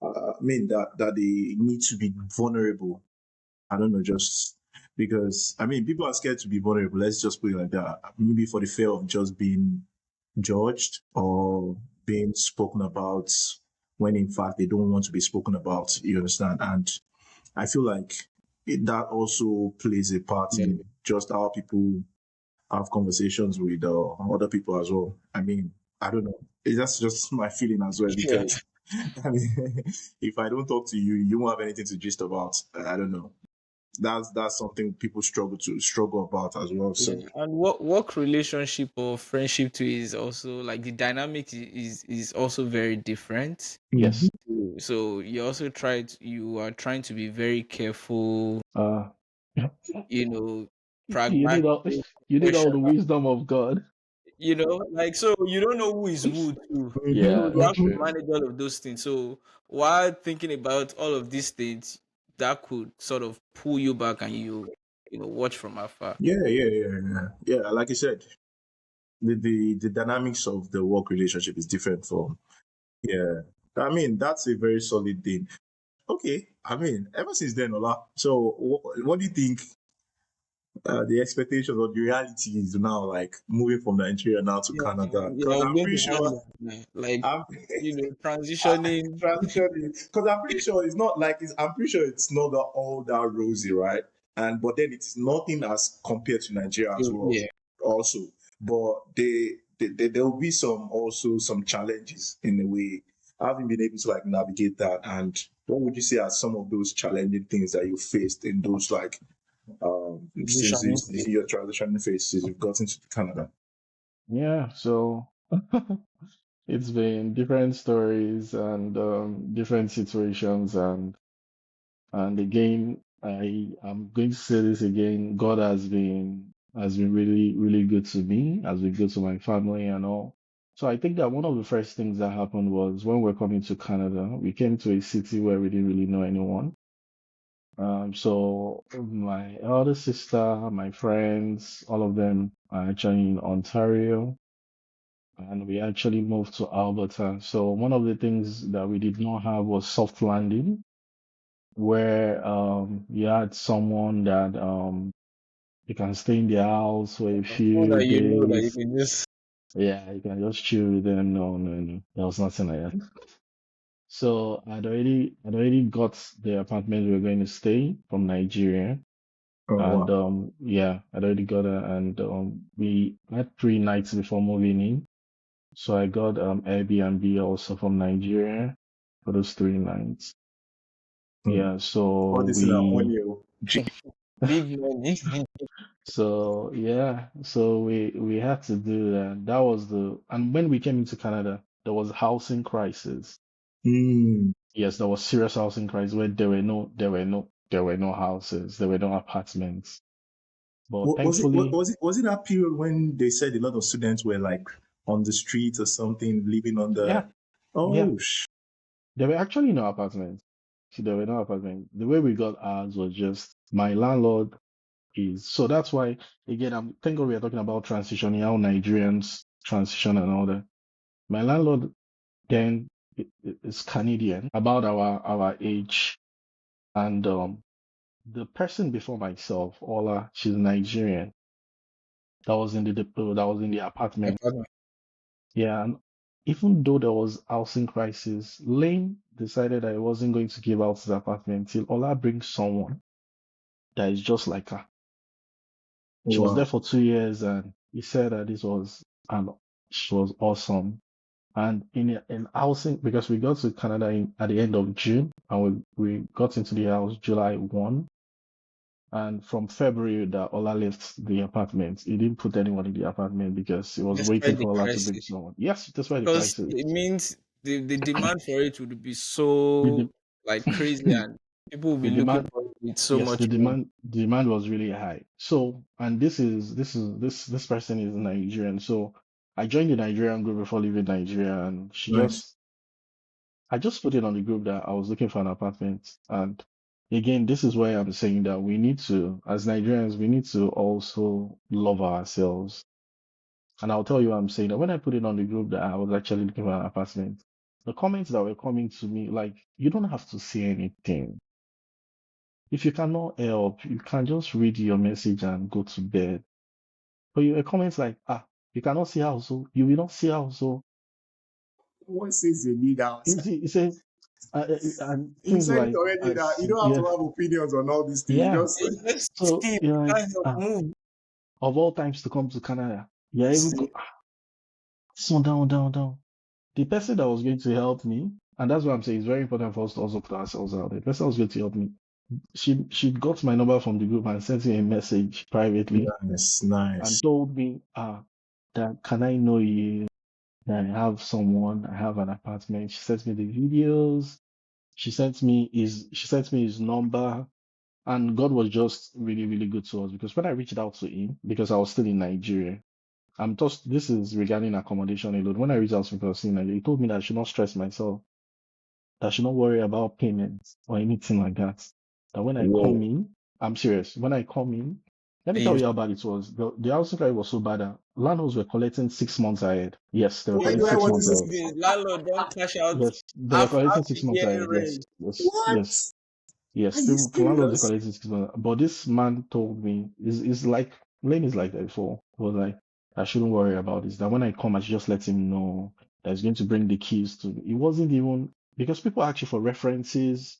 B: I mean that they need to be vulnerable. I don't know, just because I mean, people are scared to be vulnerable. Let's just put it like that. Maybe for the fear of just being judged or being spoken about when in fact they don't want to be spoken about. You understand? And I feel like that also plays a part
A: Yeah.
B: in just how people have conversations with other people as well. I mean, I don't know. That's just my feeling as well
A: Yeah.
B: because I mean, if I don't talk to you, you won't have anything to gist about. I don't know. That's something people struggle about as well. So
A: Yeah, and work relationship or friendship too is also like the dynamic is also very different.
B: mhm.
C: Yes.
A: So you are trying to be very careful,
C: Uh,
A: you know,
C: you need
A: pragmatic,
C: all you need all the
A: professional,
C: wisdom of God.
A: like so you don't know who is who too.
B: Mhm.
A: So
C: Yeah,
A: you have to
C: true.
A: manage all of those things. So while thinking about all of these things, that could sort of pull you back and watch from afar.
B: Yeah. Like I said, the dynamics of the work relationship is different from yeah. I mean, that's a very solid thing. Okay, I mean, ever since then, Ola. So, what do you think the expectations or the reality is now, like moving from Nigeria now to
A: Yeah,
B: Canada? Because
A: yeah,
B: I'm
A: going
B: pretty
A: to
B: sure
A: ask that, like
B: I'm
A: transitioning.
B: transitioning because I'm pretty sure it's not like I'm pretty sure it's not all that rosy, right? And but then it's nothing as compared to Nigeria as well,
A: Yeah,
B: also. But there will be some challenges in a way. I haven't been able to like navigate that. And what would you say are some of those challenging things that you faced in those like since
A: transitioning.
B: your transition phase since you've gotten to Canada?
C: Yeah, so it's been different stories and different situations and again I'm going to say this again, God has been really, really good to me, has been good to my family and all. So I think that one of the first things that happened was when we're coming to Canada, we came to a city where we didn't really know anyone. So my elder sister, my friends, all of them are actually in Ontario, and we actually moved to Alberta. So one of the things that we did not have was soft landing, where you had someone that you can stay in their house for a
A: Someone
C: few
A: that that you
C: days.
A: can just
C: Yeah, you can just chill with them. No, no, no. There was nothing like that. So I'd already got the apartment we were going to stay from Nigeria.
B: Oh
C: And
B: wow.
C: yeah, I'd already got it, and we had 3 nights before moving in. So I got Airbnb also from Nigeria for those 3 nights.
B: Hmm.
C: Yeah,
B: All
C: so
B: this in our money. Oh.
A: big money.
C: we had to do that. That was and when we came into Canada, there was a housing crisis.
B: Hmm.
C: Yes, there was serious housing crisis where there were no houses, there were no apartments. But thankfully,
B: Was it that period when they said a lot of students were like on the streets or something, living on
C: yeah,
B: the
C: yeah,
B: oh
C: there were actually no apartments. See, there were no apartments. The way we got ours was just my landlord is so that's why again I'm thank God we are talking about transitioning, how Nigerians transition and all that. My landlord then is Canadian, about our age, and the person before myself, Ola, she's Nigerian. That was in the apartment.
A: Apartment.
C: Yeah, and even though there was housing crisis, Lane decided that he wasn't going to give out his apartment till Ola brings someone that is just like her. She was there
B: wow.
C: for 2 years, and he said that and she was awesome. And in housing, because we got to Canada at the end of June, and we got into the house July 1. And from February that Ola left the apartment, he didn't put anyone in the apartment because he was waiting
A: Despite the
C: for Ola to bring
A: crisis,
C: someone. Yes, that's why the
A: because
C: crisis.
A: it means the demand for it would be
C: The,
A: so
C: de-
A: like crazy, and people will be
C: the
A: looking
C: demand,
A: for it with so
C: yes,
A: much money.
C: the demand was really high. So, and this person is Nigerian. So I joined the Nigerian group before leaving Nigeria, and
B: Nice.
C: I just put it on the group that I was looking for an apartment. And again, this is why I'm saying that we need to, as Nigerians, we need to also love ourselves. And I'll tell you what I'm saying that when I put it on the group that I was actually looking for an apartment, the comments that were coming to me, like, you don't have to say anything. If you cannot help, you can just read your message and go to bed. But your comments like, you cannot see how so, you will not see how so.
B: What says you need
C: You
B: outside?
C: see, it says, and
B: You
C: things
B: said it
C: like,
B: already that you don't have
C: yeah,
B: to have opinions on all these things. You
C: yeah.
B: just
A: You just
C: So
A: skip,
C: you're like,
A: kind of move.
C: of all times to come to Canada, you're even
A: See,
C: so down, down, down. The person that was going to help me, and that's what I'm saying, it's very important for us to also put ourselves out there. The person that was going to help me, she got my number from the group and sent me a message privately
B: nice,
C: and
B: nice.
C: told me, that can I know you? That I have someone, I have an apartment. She sent me the videos. She sent me his number. And God was just really, really good to us because when I reached out to him, because I was still in Nigeria, I'm just this is regarding accommodation alone. When I reached out to him, because I was still in Nigeria, he told me that I should not stress myself, that I should not worry about payments or anything like that. That when I come
B: Whoa.
C: in, I'm serious. When I come in, let me tell
A: you
C: you how bad it was. The housing price was so bad that landlords were collecting 6 months ahead. Yes, they were
B: Why
C: collecting
B: do I
C: six
B: want to
C: months
B: see?
C: ahead.
A: the landlord don't cash out
C: Yes, they were
A: half
C: collecting
A: the
C: 6 months
A: year
C: ahead. Yes,
A: rent.
C: yes,
B: What?
C: yes. Yes,
B: Are you
C: people, landlords are
B: serious?
C: collecting 6 months. But this man told me, is like, Lane is like that before. He was like, I shouldn't worry about this. That when I come, I should just let him know that he's going to bring the keys to me. It wasn't even, because people ask you for references.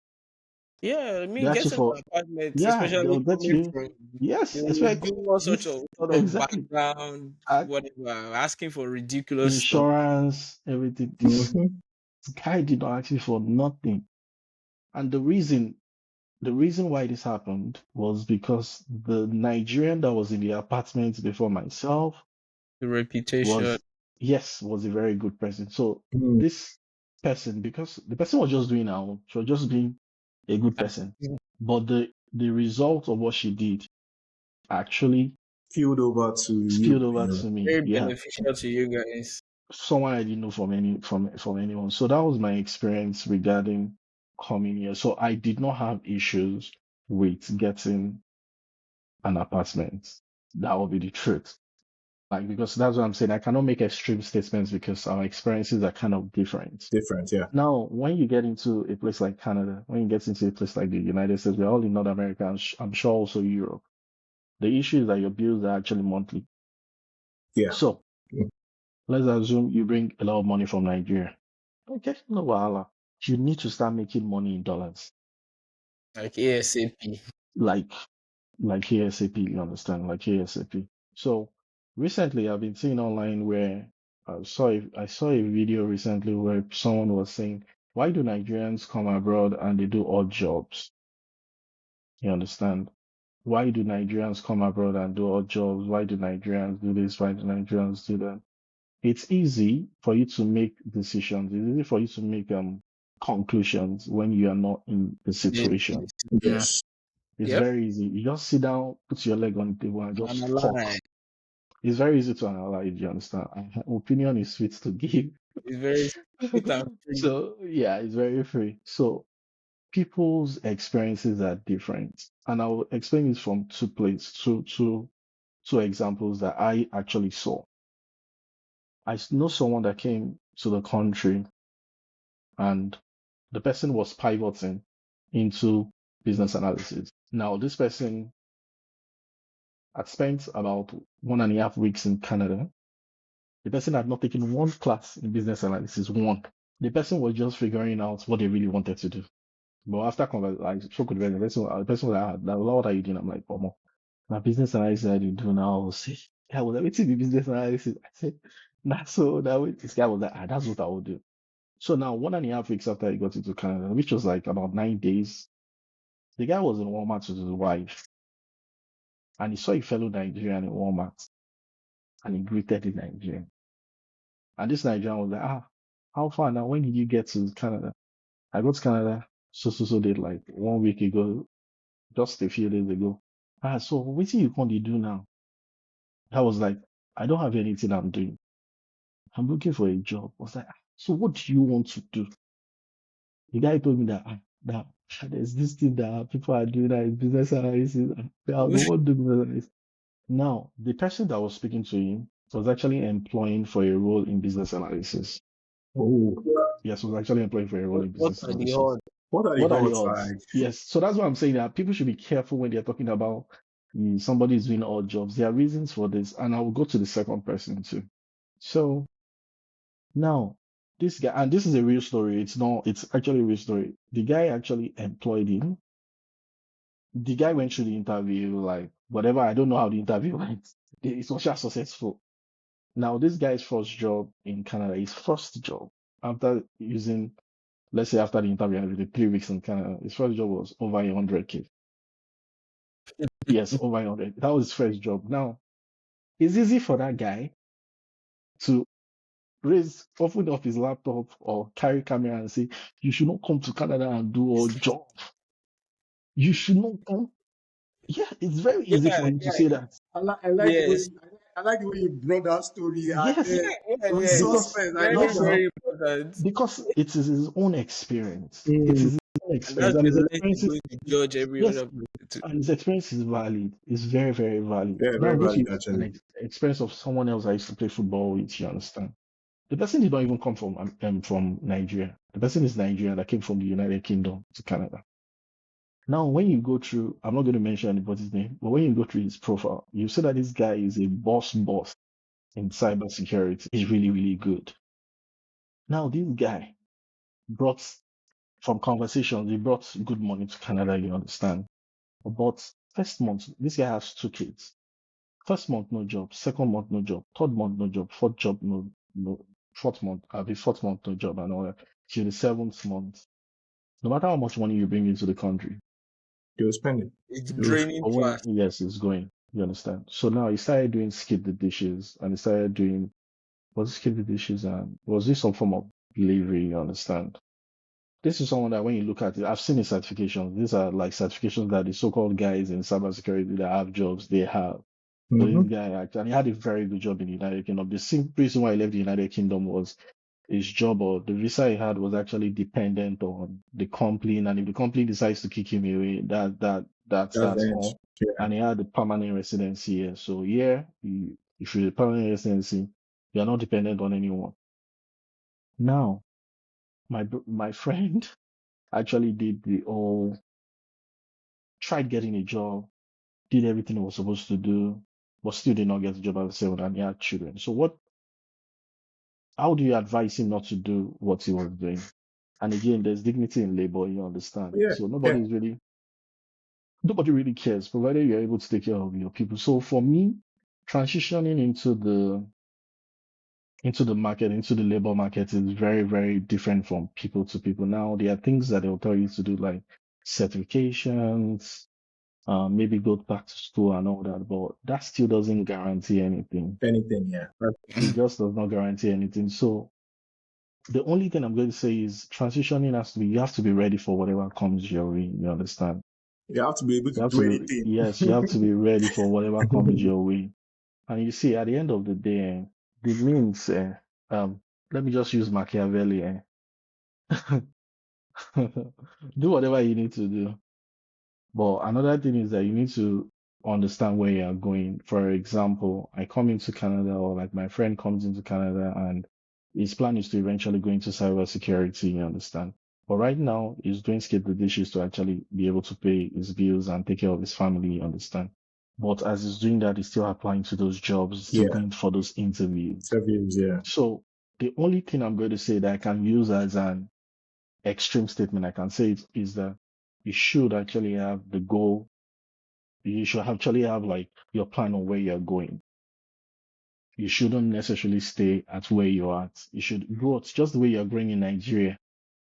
A: Yeah, I
C: They
A: mean,
C: ask you
A: getting an
C: for,
A: apartment,
C: yeah, they'll
A: especially
C: get
A: coming
C: you.
A: from, they
C: Yes,
A: will
C: expect
A: do all
C: this,
A: sort of
C: exactly.
A: background,
C: Uh,
A: whatever, asking for ridiculous stuff.
C: Insurance, everything. This
B: Mm-hmm.
C: guy did not ask me for nothing. And the reason why this happened was because the Nigerian that was in the apartment before myself
A: The reputation.
C: was a very good person. So this person, because the person was just doing her own, she was just being a good person. But the result of what she did actually
B: Spilled over to
C: spilled
B: you.
C: over
B: Yeah.
C: to me.
A: Very
C: Yeah.
A: beneficial to you guys.
C: Someone I didn't know from anyone. So that was my experience regarding coming here. So I did not have issues with getting an apartment. That would be the truth. Like, because that's what I'm saying. I cannot make extreme statements because our experiences are kind of different.
B: Different, yeah.
C: Now, when you get into a place like Canada, when you get into a place like the United States, we're all in North America, and I'm sure also Europe. The issue is that your bills are actually monthly.
B: Yeah.
C: So let's assume you bring a lot of money from Nigeria. Okay, no wahala. You need to start making money in dollars,
A: Like ASAP.
C: like like ASAP. You understand, like ASAP. So recently, I've been seeing online where I saw a video recently where someone was saying, "Why do Nigerians come abroad and they do odd jobs?" You understand? Why do Nigerians come abroad and do odd jobs? Why do Nigerians do this? Why do Nigerians do that? It's easy for you to make decisions. It's easy for you to make conclusions when you are not in the situation.
A: Yeah.
B: Yes.
C: It's
A: Yep.
C: very easy. You just sit down, put your leg on the table, and
A: And a
C: just talk.
A: lie.
C: It's very easy to analyze. You understand? Opinion is sweet to give.
A: It's very sweet and free.
C: So yeah, it's very free. So people's experiences are different, and I'll explain this from two examples that I actually saw. I know someone that came to the country and the person was pivoting into business analysis. Now, this person had spent about 1.5 weeks in Canada. The person had not taken one class in business analysis, one. The person was just figuring out what they really wanted to do. But after I spoke with the person was like, what are you doing? I'm like, oh, my business analysis I did do now. I was say, I was like, waiting the business analysis. I said, nah, so that this guy was like, that's what I would do. So now 1.5 weeks after he got into Canada, which was like about 9 days, the guy was in Walmart with his wife, and he saw a fellow Nigerian in Walmart, and he greeted the Nigerian. And this Nigerian was like, how far now? When did you get to Canada? I got to Canada so did like 1 week ago, just a few days ago. So what do you want to do now? I was like, I don't have anything I'm doing. I'm looking for a job. I was like, so what do you want to do? The guy told me that there's this thing that people are doing that is business analysis. I don't want to do business analysis. Now, the person that was speaking to him was actually employing for a role in business analysis.
B: Oh.
C: Yes, was actually employing for a role in
A: What
C: business
A: are the
C: analysis.
A: odds?
B: What are the
C: What are the
B: odds?
C: odds?
B: Like,
C: Yes. So that's why I'm saying that people should be careful when they're talking about somebody is doing odd jobs. There are reasons for this. And I will go to the second person too. So now this guy, and this is a real story. It's actually a real story. The guy actually employed him. The guy went through the interview, like whatever. I don't know how the interview went. It was just successful. Now, this guy's first job in Canada, his first job after using, let's say after the interview and everything, 3 weeks in Canada, his first job was over 100K. Yes, over 100. That was his first job. Now, it's easy for that guy to open up his laptop or carry camera and say, you should not come to Canada and do a job. You should not come. Yeah, it's very easy
A: Yeah,
C: for him to
A: yeah,
C: say that.
B: I like the way
A: yes.
B: I like the way you brought that story and
C: Yes,
A: Yeah, yeah,
B: some
A: yes.
C: because
B: suspense. I
A: Very,
B: love
C: yes,
B: that.
C: now
A: very important.
C: because it is his own experience. It
B: Mm,
C: is his own
A: And
C: experience,
A: that's
C: and
A: the
C: his
A: less you're
C: experiences.
A: going to judge every
C: Yes,
A: other person too.
C: and his experience is valid. It's very, very valid.
B: yeah,
C: Now
B: very
C: I'm going to
B: valid
C: use an
B: actually.
C: experience of someone else I used to play football with. You understand? The person did not even come from Nigeria. The person is Nigerian that came from the United Kingdom to Canada. Now, when you go through, I'm not going to mention anybody's name, but when you go through his profile, you see that this guy is a boss in cybersecurity. He's really, really good. Now, this guy brought from conversations, he brought good money to Canada. You understand? But first month, this guy has 2 kids. First month, no job. Second month, no job. Third month, no job. Fourth job, no. Fourth month, fourth month, no job, and all that. Till the seventh month, no matter how much money you bring into the country,
B: They will spend it.
A: It's
B: They will,
A: draining
C: when
A: fast.
C: yes, it's going. You understand? So now he started doing skip the dishes, and he started doing was it skip the dishes, and was this some form of delivery? You understand? This is someone that when you look at it, I've seen his certifications. These are like certifications that the so-called guys in cybersecurity that have jobs, they have. So this
B: mm-hmm.
C: guy actually had a very good job in the United Kingdom. The simple reason why he left the United Kingdom was his job or the visa he had was actually dependent on the company, and if the company decides to kick him away,
B: That's
C: that's
B: the end.
C: all.
B: Yeah.
C: And he had a permanent residency here. So yeah, if you're a permanent residency, you're not dependent on anyone. Now, my friend actually did the all tried getting a job, did everything he was supposed to do, but still did not get a job at the same time, and he had children. So how do you advise him not to do what he was doing? And again, there's dignity in labor, you understand.
B: Yeah.
C: So
B: Yeah.
C: nobody really cares, provided you're able to take care of your people. So for me, transitioning into the market, into the labor market is very, very different from people to people. Now there are things that they'll tell you to do like certifications, maybe go back to school and all that, but that still doesn't guarantee anything.
B: Anything. Yeah.
C: It just does not guarantee anything. So the only thing I'm going to say is transitioning has to be, you have to be ready for whatever comes your way. You understand?
B: You have to be able to
C: You have
B: do
C: to be,
B: anything.
C: yes, you have to be ready for whatever comes your way. And you see, at the end of the day, the means, um, let me just use Machiavelli, do whatever you need to do. But another thing is that you need to understand where you are going. For example, I come into Canada, or like my friend comes into Canada, and his plan is to eventually go into cybersecurity, you understand? But right now, he's doing skip the dishes to actually be able to pay his bills and take care of his family, you understand? But as he's doing that, he's still applying to those jobs, still
B: Yeah.
C: going for those interviews.
B: Interviews. Yeah.
C: So the only thing I'm going to say that I can use as an extreme statement I can say it is that you should actually have the goal. You should actually have like your plan on where you're going. You shouldn't necessarily stay at where you're at. You should grow it just the way you're growing in Nigeria.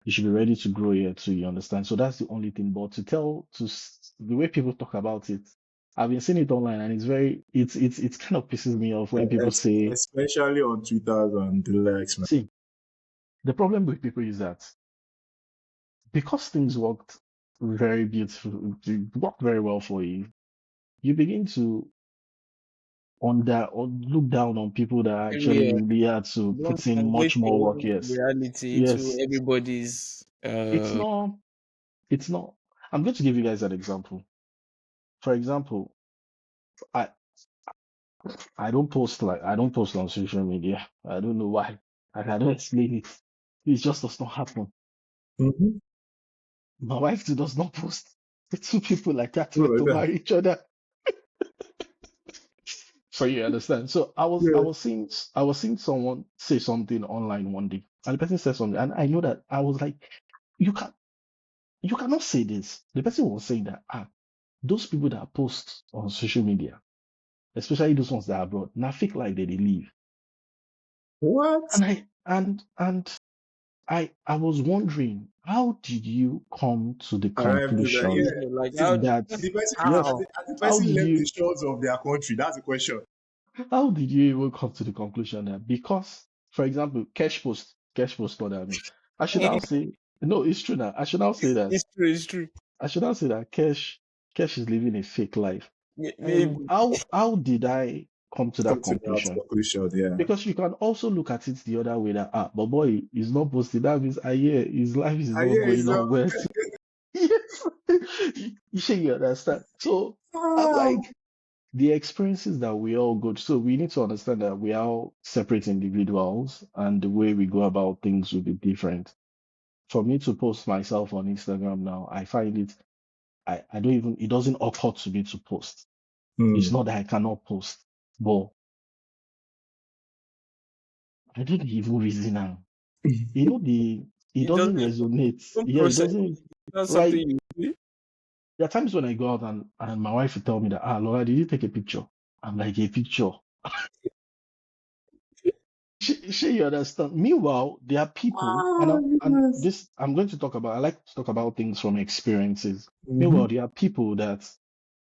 C: You should be ready to grow here too. You understand? So that's the only thing. But the way people talk about it, I've been seeing it online, and it's kind of pisses me off when people say,
B: Especially on Twitter and the likes, man.
C: see, the problem with people is that because things worked very beautiful, worked very well for you, you begin to or look down on people that actually
A: Yeah.
C: really had to
A: Don't
C: put in
A: convert
C: much more
A: your
C: work.
A: own
C: Yes.
A: reality into
C: Yes.
A: everybody's
C: It's not, it's not. I'm going to give you guys an example. For example, I, I don't post on social media. I don't know why. I cannot explain it. It just does not happen.
B: Mm-hmm.
C: My wife too does not post. The two people like that were
B: Oh,
C: to
B: that,
C: marry each other. So you understand. So I
B: yeah.
C: was seeing someone say something online one day, and the person said something, and I know that I was like, you can you cannot say this. The person was saying that those people that post on social media, especially those ones that are abroad, now fake life that they live.
B: What?
C: And I was wondering, how did you come to the
B: Arrived to that,
C: conclusion
B: yeah.
A: Like
B: Is,
C: that
B: has the person,
C: yes,
B: has
A: how?
B: the
C: how
B: person
C: did
B: left the
C: you
B: shores of their country? That's the question.
C: how did you even come to the conclusion that because, for example, cash post bothered me. I should now say no, it's true now.
A: It's true. It's true.
C: I should now say that cash is living a fake life.
A: Maybe
C: How did I come to
B: Come
C: that
B: to that
C: conclusion?
B: conclusion, yeah.
C: Because you can also look at it the other way that but boy is not posted. That means yeah, his life is
B: Ah,
C: not
B: yeah,
C: going
B: it's
C: on well. Yes, you should understand. So I'm
B: ah,
C: like the experiences that we all go through. So we need to understand that we are all separate individuals, and the way we go about things will be different. For me to post myself on Instagram now, I find it. I don't even. It doesn't occur to me to post. It's
B: hmm.
C: not that I cannot post, but I don't even reason now. You know the it
A: it
C: doesn't
A: doesn't
C: resonate.
A: don't
C: Yeah, it
A: process.
C: doesn't
A: It's not
C: like
A: something you do.
C: there are times when I go out and my wife will tell me that Laura, did you take a picture? I'm like a picture. You understand? Meanwhile, there are people
B: Ah,
C: and
B: yes.
C: this I'm going to talk about I like to talk about things from experiences.
B: Mm-hmm.
C: Meanwhile, there are people that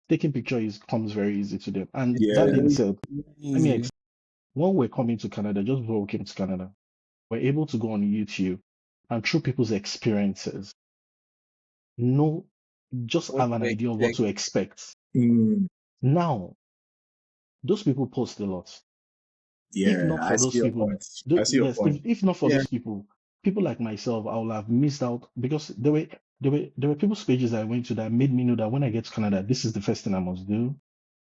C: taking pictures comes very easy to them. And
A: It's
C: that
B: Yeah.
C: being
A: very
C: said, let me
A: easy.
C: when we're coming to Canada, just before we came to Canada, we're able to go on YouTube and through people's experiences, know just
A: What
C: have an
A: to
C: idea of what
A: expect?
C: to expect.
B: Mm,
C: Now, those people post a lot. If
B: yeah,
C: not
B: I
C: for
B: see
C: those
B: your
C: people,
B: point. I see your
C: yes,
B: point.
C: if not for
A: Yeah.
C: those people like myself, I will have missed out because there were people's pages I went to that made me know that when I get to Canada, this is the first thing I must do.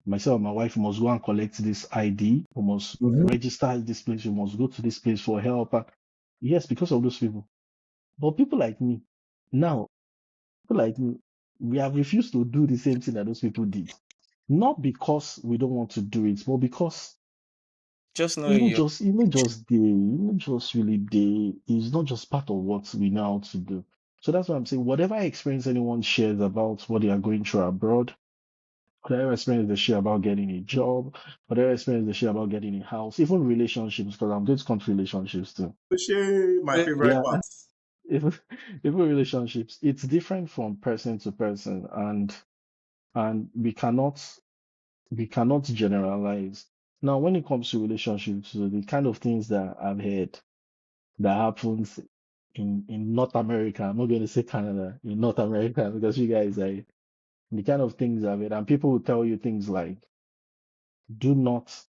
C: Myself and my wife must go and collect this ID. We must
B: Mm-hmm.
C: register at this place. We must go to this place for help. Yes, because of those people. But people like me, now, people like me, we have refused to do the same thing that those people did. Not because we don't want to do it, but because
A: Just know you.
C: you know just really they it's not just part of what we know how to do. So that's why I'm saying whatever experience anyone shares about what they are going through abroad, whatever experience they share about getting a job, whatever experience they share about getting a house, even relationships, because I'm going to come to relationships too.
B: Shey, my favorite
C: Yeah,
B: part.
C: even even relationships, it's different from person to person, and we cannot generalize. Now, when it comes to relationships, so the kind of things that I've heard that happens in North America. I'm not going to say Canada, in North America, because you guys are the kind of things I've heard. And people will tell you things like, do not,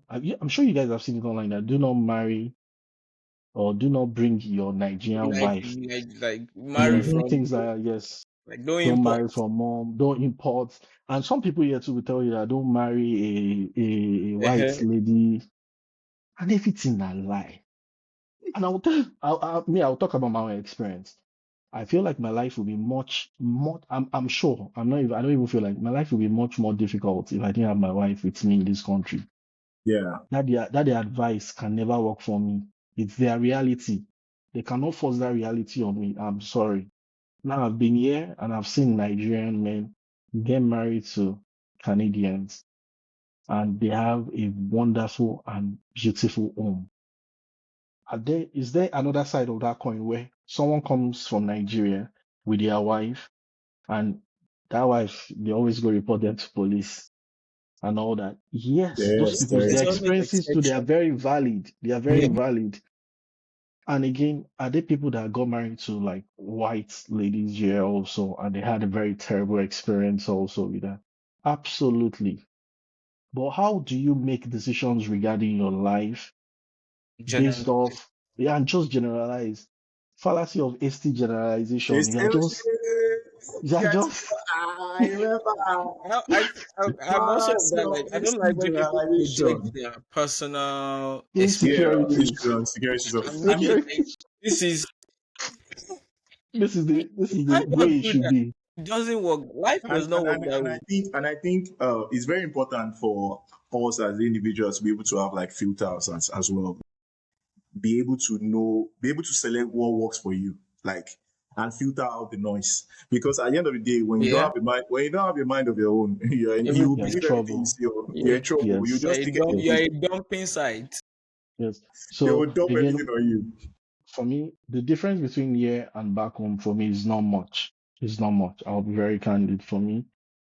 C: I'm sure you guys have seen it online that do not marry or do not bring your Nigerian wife.
A: Like marry
C: Yes,
B: Mm-hmm.
A: from
C: things like yes.
A: like no
C: Don't
A: import.
C: marry from mom, don't import. And some people here too will tell you that don't marry a white
A: Uh-huh.
C: lady and everything a lie. And I will tell I'll talk about my own experience. I feel like my life will be much more. I'm sure. I don't even feel like my life will be much more difficult if I didn't have my wife with me in this country.
B: Yeah.
C: That their advice can never work for me. It's their reality. They cannot force that reality on me. I'm sorry. Now I've been here and I've seen Nigerian men get married to Canadians and they have a wonderful and beautiful home. Is there another side of that coin where someone comes from Nigeria with their wife and that wife, they always go report them to police and all that? Yes, those
B: Yes,
C: people's
B: there
A: There's
C: their
B: is.
A: always
C: experiences too, they are
A: exception.
C: very valid. They are very
A: Yeah.
B: Mm.
C: valid. And again, are there people that got married to like white ladies here also and they had a very terrible experience also with that? Absolutely. But how do you make decisions regarding your life based
A: General.
C: off, yeah, and just generalize? Fallacy of hasty generalization.
B: It's
C: You are
B: get
C: just,
B: I remember
A: I'm also of
B: fallacy
A: that.
B: of
A: like I don't
B: hasty
A: like when people project
B: generalization.
A: their personal experience.
B: Yeah,
C: insecurities,
B: insecurities of
A: I mean, like
C: insecurities.
A: this is
C: This is the
A: I
C: way
A: don't
C: it
A: do
C: should
A: that.
C: be.
A: It doesn't work. Life
B: and
A: does not
B: and,
A: work
B: and,
A: that
B: and I
A: way.
B: think it's very important for us as individuals to be able to have like filters as well. Be able to select what works for you, like, and filter out the noise. Because at the end of the day,
A: Yeah.
B: when you don't have a mind of your own, you will
C: You're in
B: believe everything you
C: trouble.
B: see. You're
A: Yeah.
B: in trouble. You
C: Yes,
B: just take anything.
A: You're
C: yes,
A: a dumping site.
C: yes.
B: They will
C: So
B: dump everything
C: again,
B: on you.
C: for me, the difference between here and back home for me is not much. It's not much. I'll be very candid. For me,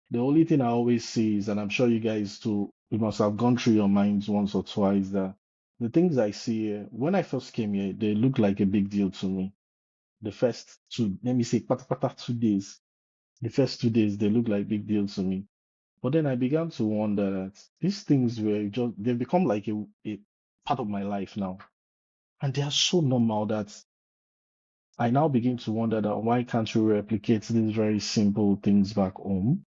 C: the only thing I always see is, and I'm sure you guys too, you must have gone through your minds once or twice, that the things I see here, when I first came here, they look like a big deal to me. The first two, let me say, pata 2 days. The first 2 days, they look like big deal to me. But then I began to wonder that these things they've become like a part of my life now. And they are so normal that I now begin to wonder that why can't we replicate these very simple things back home?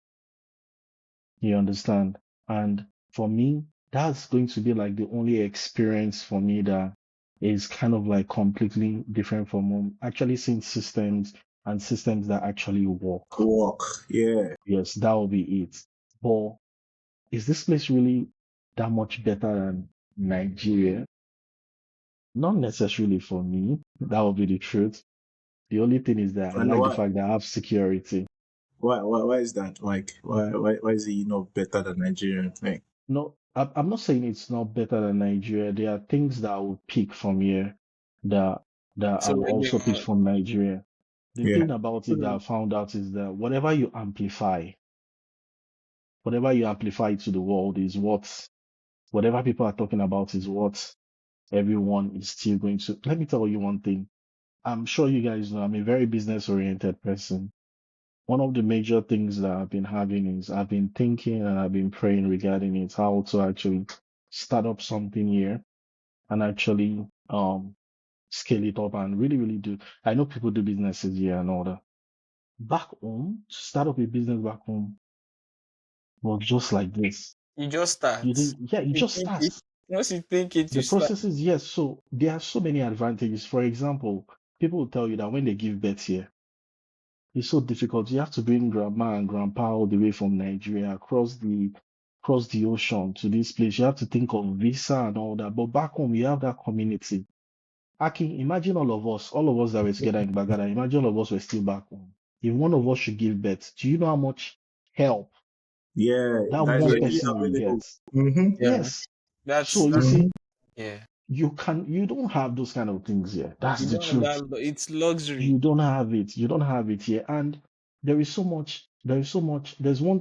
C: You understand? And for me, that's going to be like the only experience for me that is kind of like completely different from home. Actually seeing systems and systems that actually work.
B: Work, yeah.
C: Yes, that will be it. But is this place really that much better than Nigeria? Not necessarily for me. That would be the truth. The only thing is that I
B: And
C: like the
B: why?
C: fact that I have security.
B: Why is that? Like, why is it not better than Nigerian thing?
C: No, I'm not saying it's not better than Nigeria. There are things that I will pick from here that I
A: So
C: will also pick
A: yeah.
C: from Nigeria. The
B: Yeah.
C: thing about it that I
A: Hmm.
C: found out is that whatever you amplify to the world is whatever people are talking about is what everyone is still going to. Let me tell you one thing. I'm sure you guys know I'm a very business oriented person. One of the major things that I've been having is I've been thinking and I've been praying regarding it, how to actually start up something here and actually scale it up and really, really do. I know people do businesses here and all that. Back home, to start up a business back home was just like this.
A: You just start.
C: You
A: You
C: just
A: think
C: start.
A: it. Once you think it, you
C: The
A: start.
C: process is, yes. So there are so many advantages. For example, people will tell you that when they give birth here, it's so difficult. You have to bring grandma and grandpa all the way from Nigeria across the ocean to this place. You have to think of visa and all that. But back home, you have that community. Aki, imagine all of us that were together in Bagada, imagine all of us were still back home. If one of us should give birth, do you know how much help
B: Yeah,
C: that
B: that is
C: one
A: Yeah.
B: readily
C: person will
B: available.
C: get?
B: Mm-hmm.
A: Yeah.
C: Yes.
A: That's
C: So you
A: that's
C: see,
A: yeah.
C: you don't have those kind of things here. That's
A: You
C: the
A: don't
C: truth.
A: that it's luxury.
C: You don't have it. You don't have it here. And there's one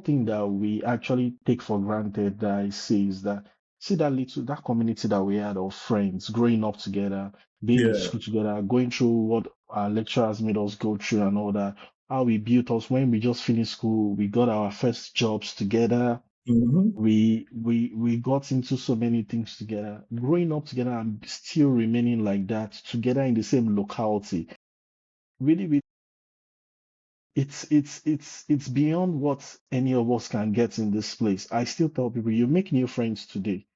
C: thing that we actually take for granted that I see is that see that community that we had of friends growing up together, being in
B: Yeah.
C: school together, going through what our lecturers made us go through and all that. How we built us when we just finished school, we got our first jobs together.
B: Mm-hmm.
C: We got into so many things together, growing up together and still remaining like that together in the same locality. Really, it's beyond what any of us can get in this place. I still tell people you make new friends today,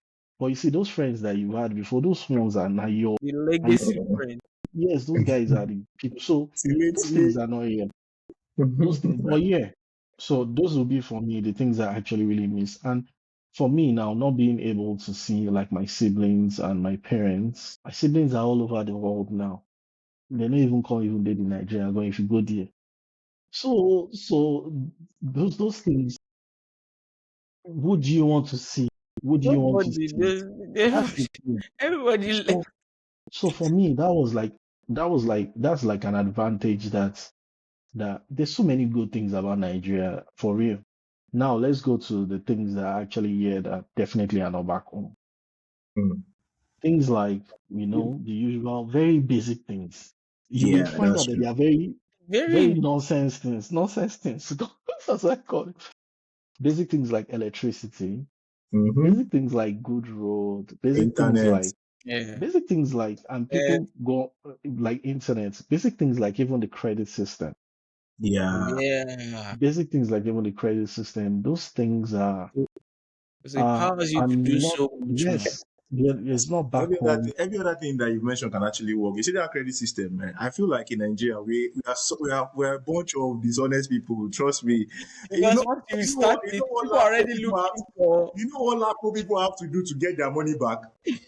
C: but you see those friends that you had before, those ones are now your
A: The
C: are your-
A: legacy friend.
C: yes, those guys are the people. So those
B: Timidly.
C: things are not here. Those things, but yeah. So those will be for me the things I actually really miss. And for me now, not being able to see like my siblings and my siblings are all over the world now. They don't even call even they in Nigeria, going if you go there. So those things, who do you want to see? Who do you want to
B: Mm-hmm.
A: Nobody.
C: see? That's the thing.
A: Everybody.
C: So for me, that's like an advantage that there's so many good things about Nigeria for real. Now let's go to the things that are actually here that definitely are not back home. Things like, the usual very basic things. You will
B: Yeah,
C: find
B: that's
C: out that
B: true.
C: they are very, very
A: Very.
C: nonsense things. Nonsense things. That's what I call it. Basic things like electricity,
B: Mm-hmm.
C: basic things like good road,
B: Internet.
A: Yeah.
C: basic things like, and
A: Uh,
C: people go like internet, basic things like even the credit system,
B: Yeah.
A: yeah.
C: basic things like even the credit system. Those things
A: Because it powers you
C: are
A: to do
C: not,
A: so much more.
C: yes, It's not back home.
B: Every other thing that you mentioned can actually work. You see that credit system, man. I feel like in Nigeria we are a bunch of dishonest people. Trust me.
A: Because once you start
B: You
A: it,
B: know what
A: people are
B: Lapo
A: already
B: people have
A: looking for
B: you know what Lapo people have to do to get their money back.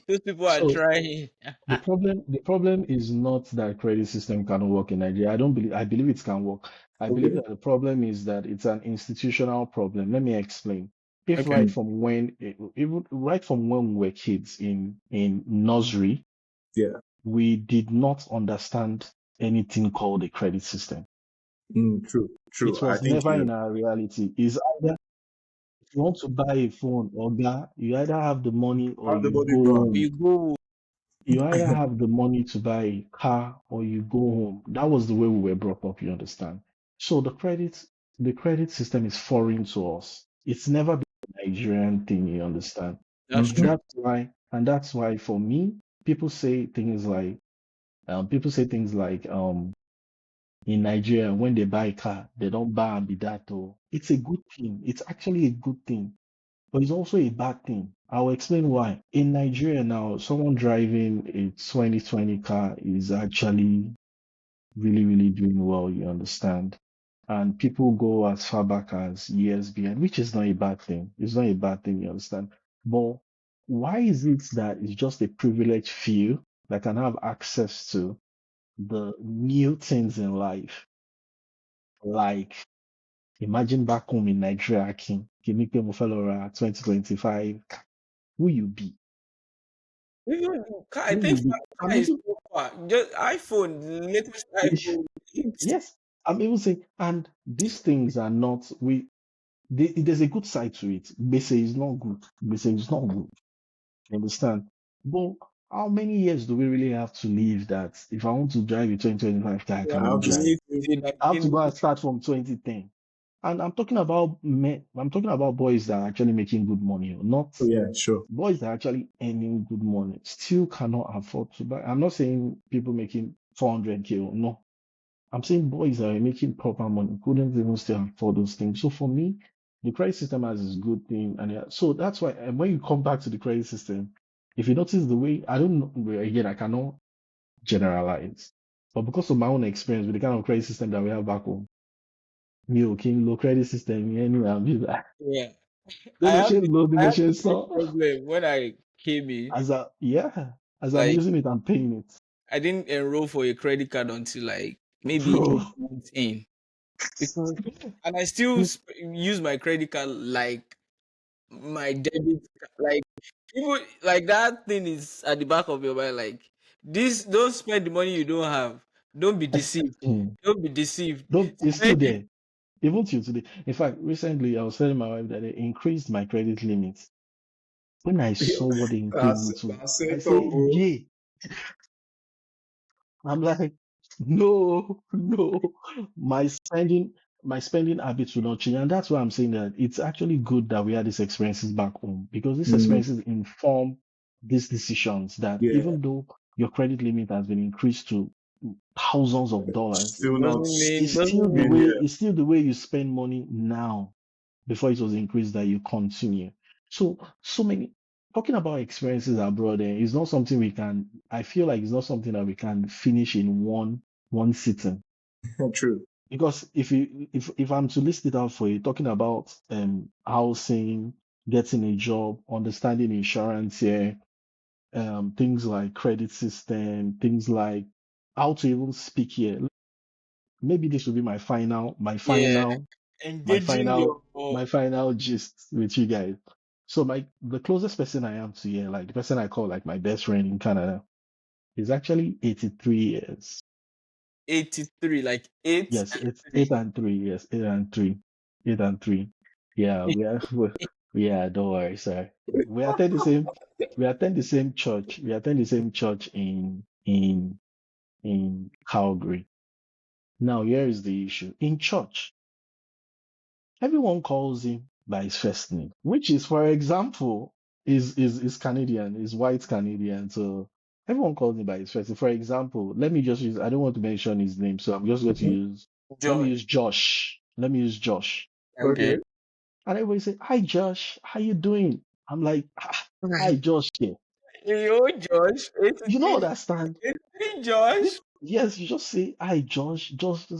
A: those people are
C: So
A: trying.
C: the problem is not that credit system cannot work in Nigeria. I believe it can work. I believe
B: Okay.
C: that the problem is that it's an institutional problem. Let me explain. If
A: Okay.
C: right from when we were kids in nursery,
B: Yeah.
C: we did not understand anything called a credit system.
B: True. True.
C: It
B: I
C: was
B: think
C: never in our reality. Is either if you want to buy a phone, or you either have the money or
B: have the
C: you
B: body
C: go
B: gone.
C: home.
A: You go.
C: You either have the money to buy a car or you go home. That was the way we were brought up, you understand? So the credit system is foreign to us. It's never been a Nigerian thing, you understand?
A: That's
C: And
B: Mhm.
A: true.
C: that's why for me, people say things like in Nigeria, when they buy a car, they don't buy and be that. Oh, it's a good thing. It's actually a good thing, but it's also a bad thing. I'll explain why. In Nigeria now, someone driving a 2020 car is actually really, really doing well, you understand? And people go as far back as years behind, which is not a bad thing. It's not a bad thing, you understand? But why is it that it's just a privileged few that can have access to the new things in life? Like, imagine back home in Nigeria, King, Kimike Mufelora 2025, who you be?
A: I
C: Who
A: think
C: you be?
A: car is so far. Just iPhone, the latest iPhone.
C: Yes, I'm even saying, and these things are not, there's a good side to it. Bese is not good. Bese is not good. You understand? But how many years do we really have to live that if I want to drive a 2025 car, I
B: I
C: cannot
B: have to
C: drive?
B: say,
A: Live till
C: I have to
A: 19.
C: go and start from 2010. And I'm talking about I'm talking about boys that are actually making good money, not
B: oh yeah, sure.
C: boys that are actually earning good money, still cannot afford to buy. I'm not saying people making 400K, no. I'm saying boys that are making proper money couldn't even still afford those things. So for me, the credit system has its good thing, and so that's why. And when you come back to the credit system, if you notice the way, I don't know, well, again, I cannot generalize, but because of my own experience with the kind of credit system that we have back home, me okay, low credit system, anyway, I'll be like,
A: Yeah.
C: no, no, share low, no,
A: I
C: no,
A: had
C: share
A: the same
C: so
A: problem when I came in.
C: as I'm
A: Like
C: using it, I'm paying it,
A: I didn't enroll for a credit card until like maybe
C: bro.
A: 8 months in. Because and I still use my credit card like my debit like people like that thing is at the back of your mind like this don't spend the money you don't have. Don't be deceived. Don't be deceived.
C: Don't, it's still
A: Spend it.
C: there. Even till today. In fact, recently I was telling my wife that they increased my credit limit. When I saw what they increased it to,
B: That's
C: I
B: it,
C: say,
B: bro.
C: yeah. I'm like, no, no. My spending, my spending habits will not change. And that's why I'm saying that it's actually good that we had these experiences back home, because these
B: Mm,
C: experiences inform these decisions that
B: yeah.
C: even though your credit limit has been increased to thousands of dollars,
B: Still not.
A: Doesn't
B: I mean,
A: mean
B: yeah.
C: it's still the way you spend money now before it was increased that you continue. So many talking about experiences abroad is not something I feel like it's not something that we can finish in one sitting.
B: True.
C: Because if I'm to list it out for you, talking about housing, getting a job, understanding insurance here, things like credit system, things like how to even speak here. Maybe this will be
A: yeah,
C: my
A: engaging
C: final
A: your
C: my final gist with you guys. So the closest person I am to here, like the person I call like my best friend in Canada, is actually 83 years.
A: 83 like 8
C: Yes,
A: and
C: it's
A: 3.
C: 8 and 3. Yes, 8 and 3, 8 and 3. Yeah, yeah. Don't worry, sir. We attend the same. We attend the same church. We attend the same church in Calgary. Now, here is the issue. In church, everyone calls him by his first name, which is, for example, is Canadian, is white Canadian. So everyone calls him by his first name. For example, let me just use. I don't want to mention his name, so I'm just going to use. Let me
A: Josh.
C: use Josh. Let me use Josh.
A: Okay.
B: Okay.
C: And everybody say, "Hi, Josh. How you doing?" I'm like, "Ah, hi, Josh. Here."
A: Yo, Josh.
C: You don't understand.
A: Josh.
C: Yes, you just say, hi, Josh. Just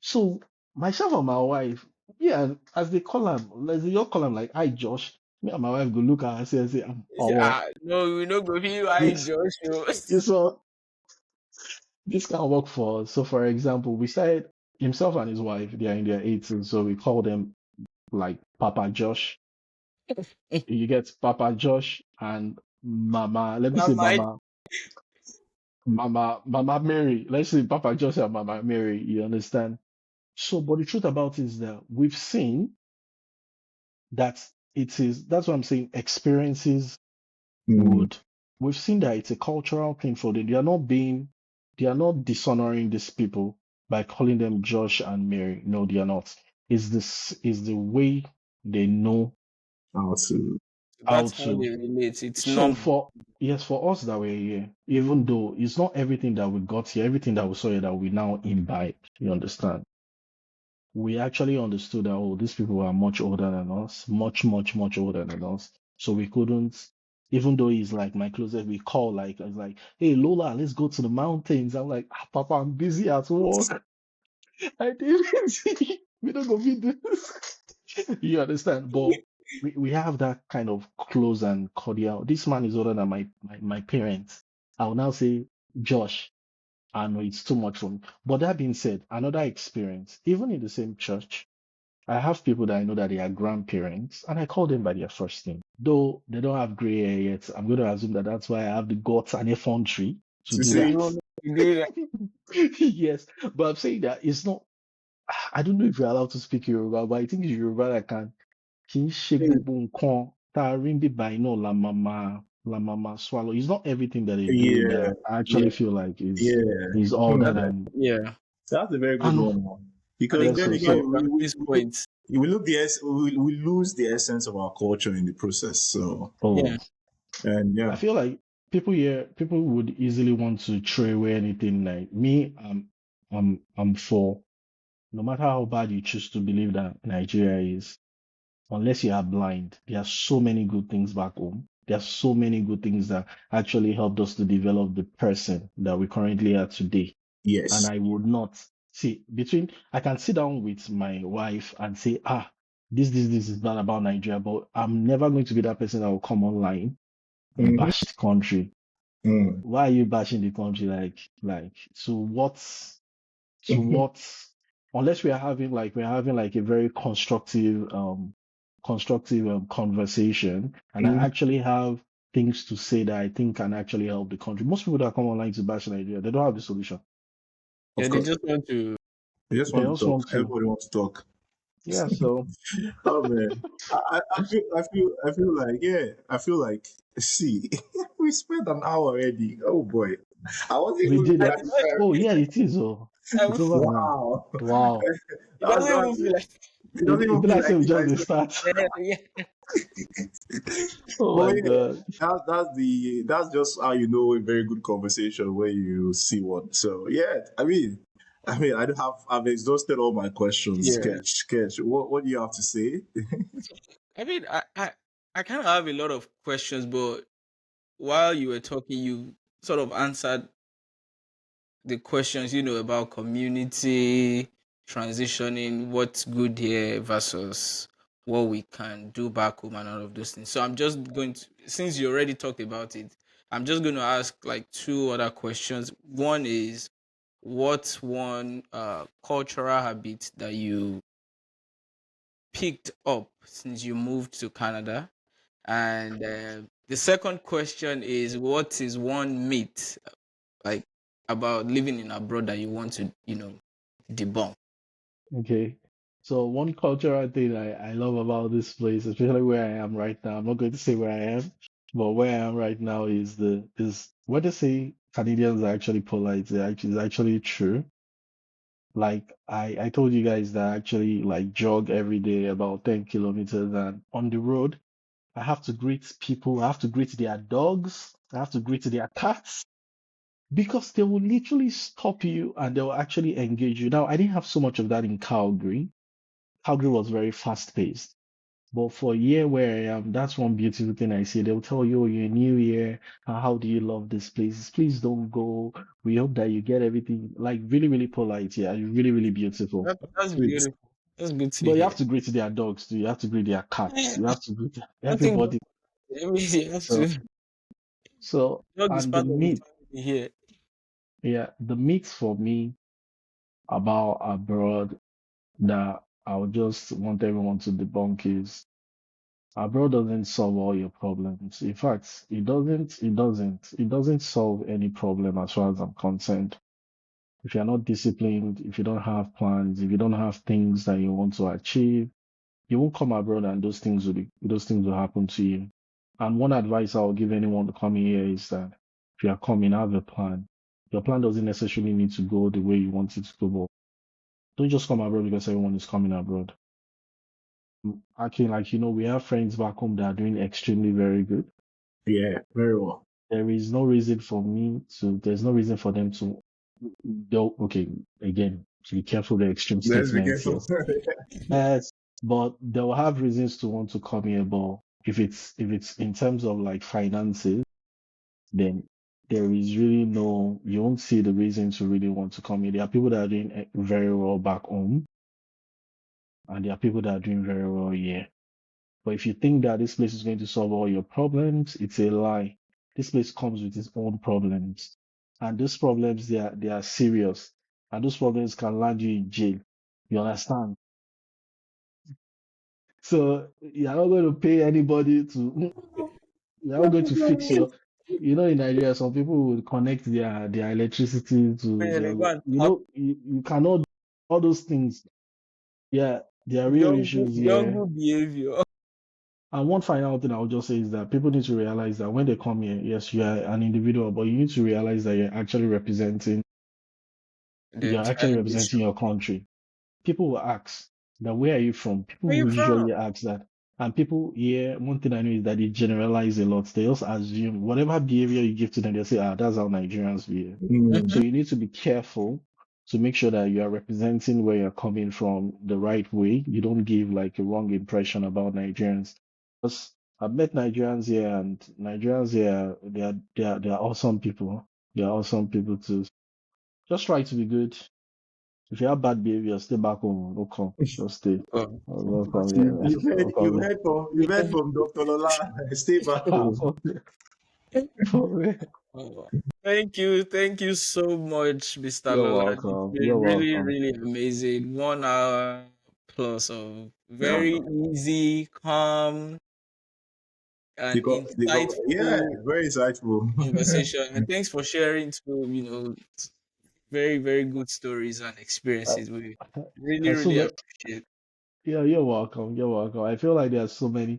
C: so myself and my wife, yeah, as they call him, let's say you call him like, hi, Josh. Me and my wife go look at her and say, oh,
A: No, we no go feel I
C: this,
A: Josh. Yo.
C: this one, this can work for us. So, for example, we said himself and his wife, they are in their 80s, so we call them like Papa Josh. You get Papa Josh and Mama, let me say
A: Mama,
C: Mama Mary. Let's say Papa Josh and Mama Mary, you understand? So, but the truth about it is that we've seen that that's what I'm saying, experiences
B: Mm.
C: would, we've seen that it's a cultural thing for them. They are not dishonoring these people by calling them Josh and Mary. No, they are not. Is the way they know
B: How to.
C: how
A: that's how
C: to.
A: they relate. It's
C: So
A: normal.
C: for, yes, for us that we're here, even though it's not everything that we got here, everything that we saw here that we now imbibe, you understand? We actually understood that, oh, these people are much older than us, much older than us. So we couldn't, even though he's like my closest, we call like, it's like, hey, Lola, let's go to the mountains. I'm like, Papa, I'm busy at work. I didn't see, we don't go feed this. You understand? But we have that kind of close and cordial. This man is older than my parents. I will now say, Josh, I know it's too much for me. But that being said, another experience, even in the same church, I have people that I know that they are grandparents, and I call them by their first name. Though they don't have gray hair yet, I'm going to assume that that's why I have the guts and effrontery to
B: To
C: do
B: say,
C: that.
A: No, no, you do that.
C: Yes, but I'm saying that it's not. I don't know if you're allowed to speak Yoruba, but I think it's Yoruba that can. Kì í ṣe
B: hey,
C: gbogbo nǹkan tá a rí ń bí báyìí náà la máa swallow. It's not everything that they do
B: yeah,
C: that I
B: yeah,
C: actually feel like
B: yeah.
C: is all
B: Hmm.
C: that I'm.
A: Yeah.
B: That's a very
C: I
B: good
C: know.
B: one, man.
A: And
B: Because
A: it
C: Yes,
B: then
A: comes
C: so
A: back
B: again,
C: so
A: to this point.
B: we look we lose the essence of our culture in the process. So,
A: Yeah.
C: oh.
B: and
C: I
B: yeah,
C: feel like people would easily want to throw away anything like me. I'm for, no matter how bad you choose to believe that Nigeria is, unless you are blind, there are so many good things back home. There are so many good things that actually helped us to develop the person that we currently are today. And
B: yes.
C: I would not see between, I can sit down with my wife and say, this is bad about Nigeria, but I'm never going to be that person that will come online and
B: Mm-hmm.
C: bash the country.
B: Mm.
C: Why are you bashing the country? Like, to what, unless we're having like a very constructive conversation, and I
B: Mm.
C: actually have things to say that I think can actually help the country. Most people that come online to bash Nigeria, they don't have the solution.
A: Yeah,
B: Of
A: they
B: course,
A: just want to.
B: they just
C: They
B: want to
C: just
B: talk.
C: want to,
B: Everybody wants to talk.
C: yeah. So
B: Oh man, I feel like yeah, I feel like see, we spent an hour already. Oh boy, I wasn't
C: we
B: even
C: did
B: looking
A: And
B: at
C: that.
A: it's
B: the
A: not,
C: Oh
B: time.
C: yeah, it is. Oh,
A: I
C: it's
A: would-
C: over now.
B: Wow,
C: Wow.
A: it doesn't even feel like.
B: it doesn't
C: It
B: even
C: be
B: feel
C: like say
B: like
C: we
B: it.
C: just dey start.
A: Yeah, yeah.
C: Oh
B: But
C: my
B: yeah,
C: God.
B: that's just how you know a very good conversation where you see one. So yeah, I don't have I've exhausted all my questions.
A: Yeah.
B: Sketch. What do you have to say?
A: I mean, I kind of have a lot of questions, but while you were talking, you sort of answered the questions, about community transitioning, what's good here versus what we can do back home and all of those things. So I'm just going to, since you already talked about it, I'm just going to ask like two other questions. One is, what's one cultural habit that you picked up since you moved to Canada? And the second question is, what is one myth like about living in abroad that you want to, debunk?
C: Okay. So one cultural thing I love about this place, especially where I am right now, I'm not going to say where I am, but where I am right now is when they say Canadians are actually polite, it's actually true. Like I told you guys that I actually like jog every day about 10 kilometers, and on the road I have to greet people, I have to greet their dogs, I have to greet their cats. Because they will literally stop you and they will actually engage you. Now, I didn't have so much of that in Calgary. Calgary was very fast paced. But for a year where I am, that's one beautiful thing I see. They'll tell you, "Oh, you're new year. How do you love this place? Please don't go. We hope that you get everything." Like really, really polite. Yeah, really, really beautiful.
A: That's
B: Sweet.
A: beautiful. That's good to
C: But you
A: hear.
C: have to greet their dogs too. You have to greet their cats.
A: Eh,
C: You have to greet
A: Nothing
C: everybody.
A: but you have
C: So,
A: to.
C: so,
A: Dog is
C: and the
A: part of the
C: meat,
A: family here.
C: yeah, the meat for me about abroad that I would just want everyone to debunk is abroad doesn't solve all your problems. In fact, it doesn't solve any problem as far as I'm concerned. If you're not disciplined, if you don't have plans, if you don't have things that you want to achieve, you won't come abroad and those things will happen to you. And one advice I will give anyone to come here is that if you are coming, have a plan. Your plan doesn't necessarily need to go the way you want it to go, but don't just come abroad because everyone is coming abroad. Actually, like, we have friends back home that are doing extremely very good.
B: Yeah, very well.
C: There's no reason for them to, okay, again, be careful the extreme
B: Let's be
C: statements,
B: careful.
C: yes. Yes, but they'll have reasons to want to come here, but if it's in terms of like finances, then there is really you won't see the reason to really want to come here. There are people that are doing very well back home, and there are people that are doing very well here. But if you think that this place is going to solve all your problems, it's a lie. This place comes with its own problems. And those problems, they are serious. And those problems can land you in jail. You understand? So you're not going to pay anybody you're not going to fix in Nigeria, some people will connect their electricity to
A: Man,
C: their,
A: they go and tap
C: you cannot do all those things. Yeah, there are real issues here.
A: younger behavior.
C: And one final thing I would just say is that people need to realize that when they come here, yes, you are an individual, but you need to realize that
A: The
C: you're
A: entire
C: actually
A: nation.
C: representing your country. People will ask that where are you from? People
A: Where you
C: will
A: from?
C: usually ask that. And people here, one thing I know is that they generalize a lot. They just assume whatever behavior you give to them, they'll say, that's how Nigerians behave. So
B: Mm.
A: Mhm.
C: you need to be careful to make sure that you are representing where you're coming from the right way. You don't give like a wrong impression about Nigerians. Because I've met Nigerians here, and Nigerians here, they are awesome people. They are awesome people too. Just try to be good. If you have bad behavior, stay back home. Don't come. Just stay.
A: Oh.
C: Don't come
B: You,
C: here.
B: you've heard
C: Don't
B: you've
C: come
B: heard from you've heard from Dr. Lola. Stay back home.
C: here. For real.
A: Oh. Thank you so much, Mr.
C: You're
A: Lola. It's
C: welcome. You're
A: been really,
C: welcome.
A: really amazing. 1 hour plus of
B: Yeah.
A: very easy, calm, and
B: Yeah,
A: insightful
B: very insightful.
A: conversation. And thanks for sharing very, very good stories and
C: I,
A: experiences. We really,
C: I so
A: really
C: ve-
A: appreciate.
C: yeah, you're welcome. You're welcome. I feel like there are so many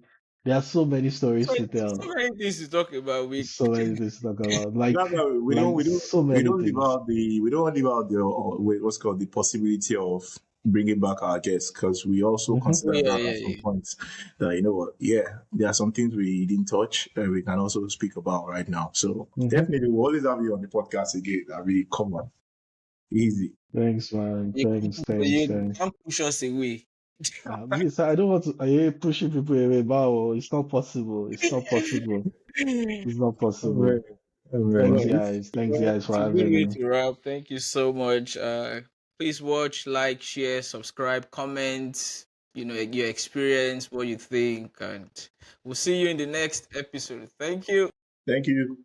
C: stories to
A: So
C: tell.
A: many things to talk about.
C: So many things to talk about.
B: That's
C: Like
B: why
C: like so
B: we
C: many
B: don't leave
C: things.
B: out what's called the possibility of bringing back our guests, because we also
C: Hmm.
A: Oh
B: consider
A: yeah,
B: that
A: yeah,
B: at some
A: yeah.
B: point that you know what, yeah, there are some things we didn't touch and we can also speak about right now. So
C: Hmm.
B: definitely we'll always have you on the podcast again. I mean, come on, easy.
C: Thanks, man. Thanks, thanks,
A: You
C: thanks.
A: can't push us away.
C: Please, I don't want to. I hate pushing people away, but it's not possible. It's not possible. It's not
B: Amen.
C: possible. Thanks,
A: Well,
B: Amen.
C: guys. Thanks, guys, for
A: it's a good
C: having
A: way
C: me.
A: to wrap. Thank you so much. Please watch, like, share, subscribe, comment. Your experience, what you think, and we'll see you in the next episode. Thank you.
B: Thank you.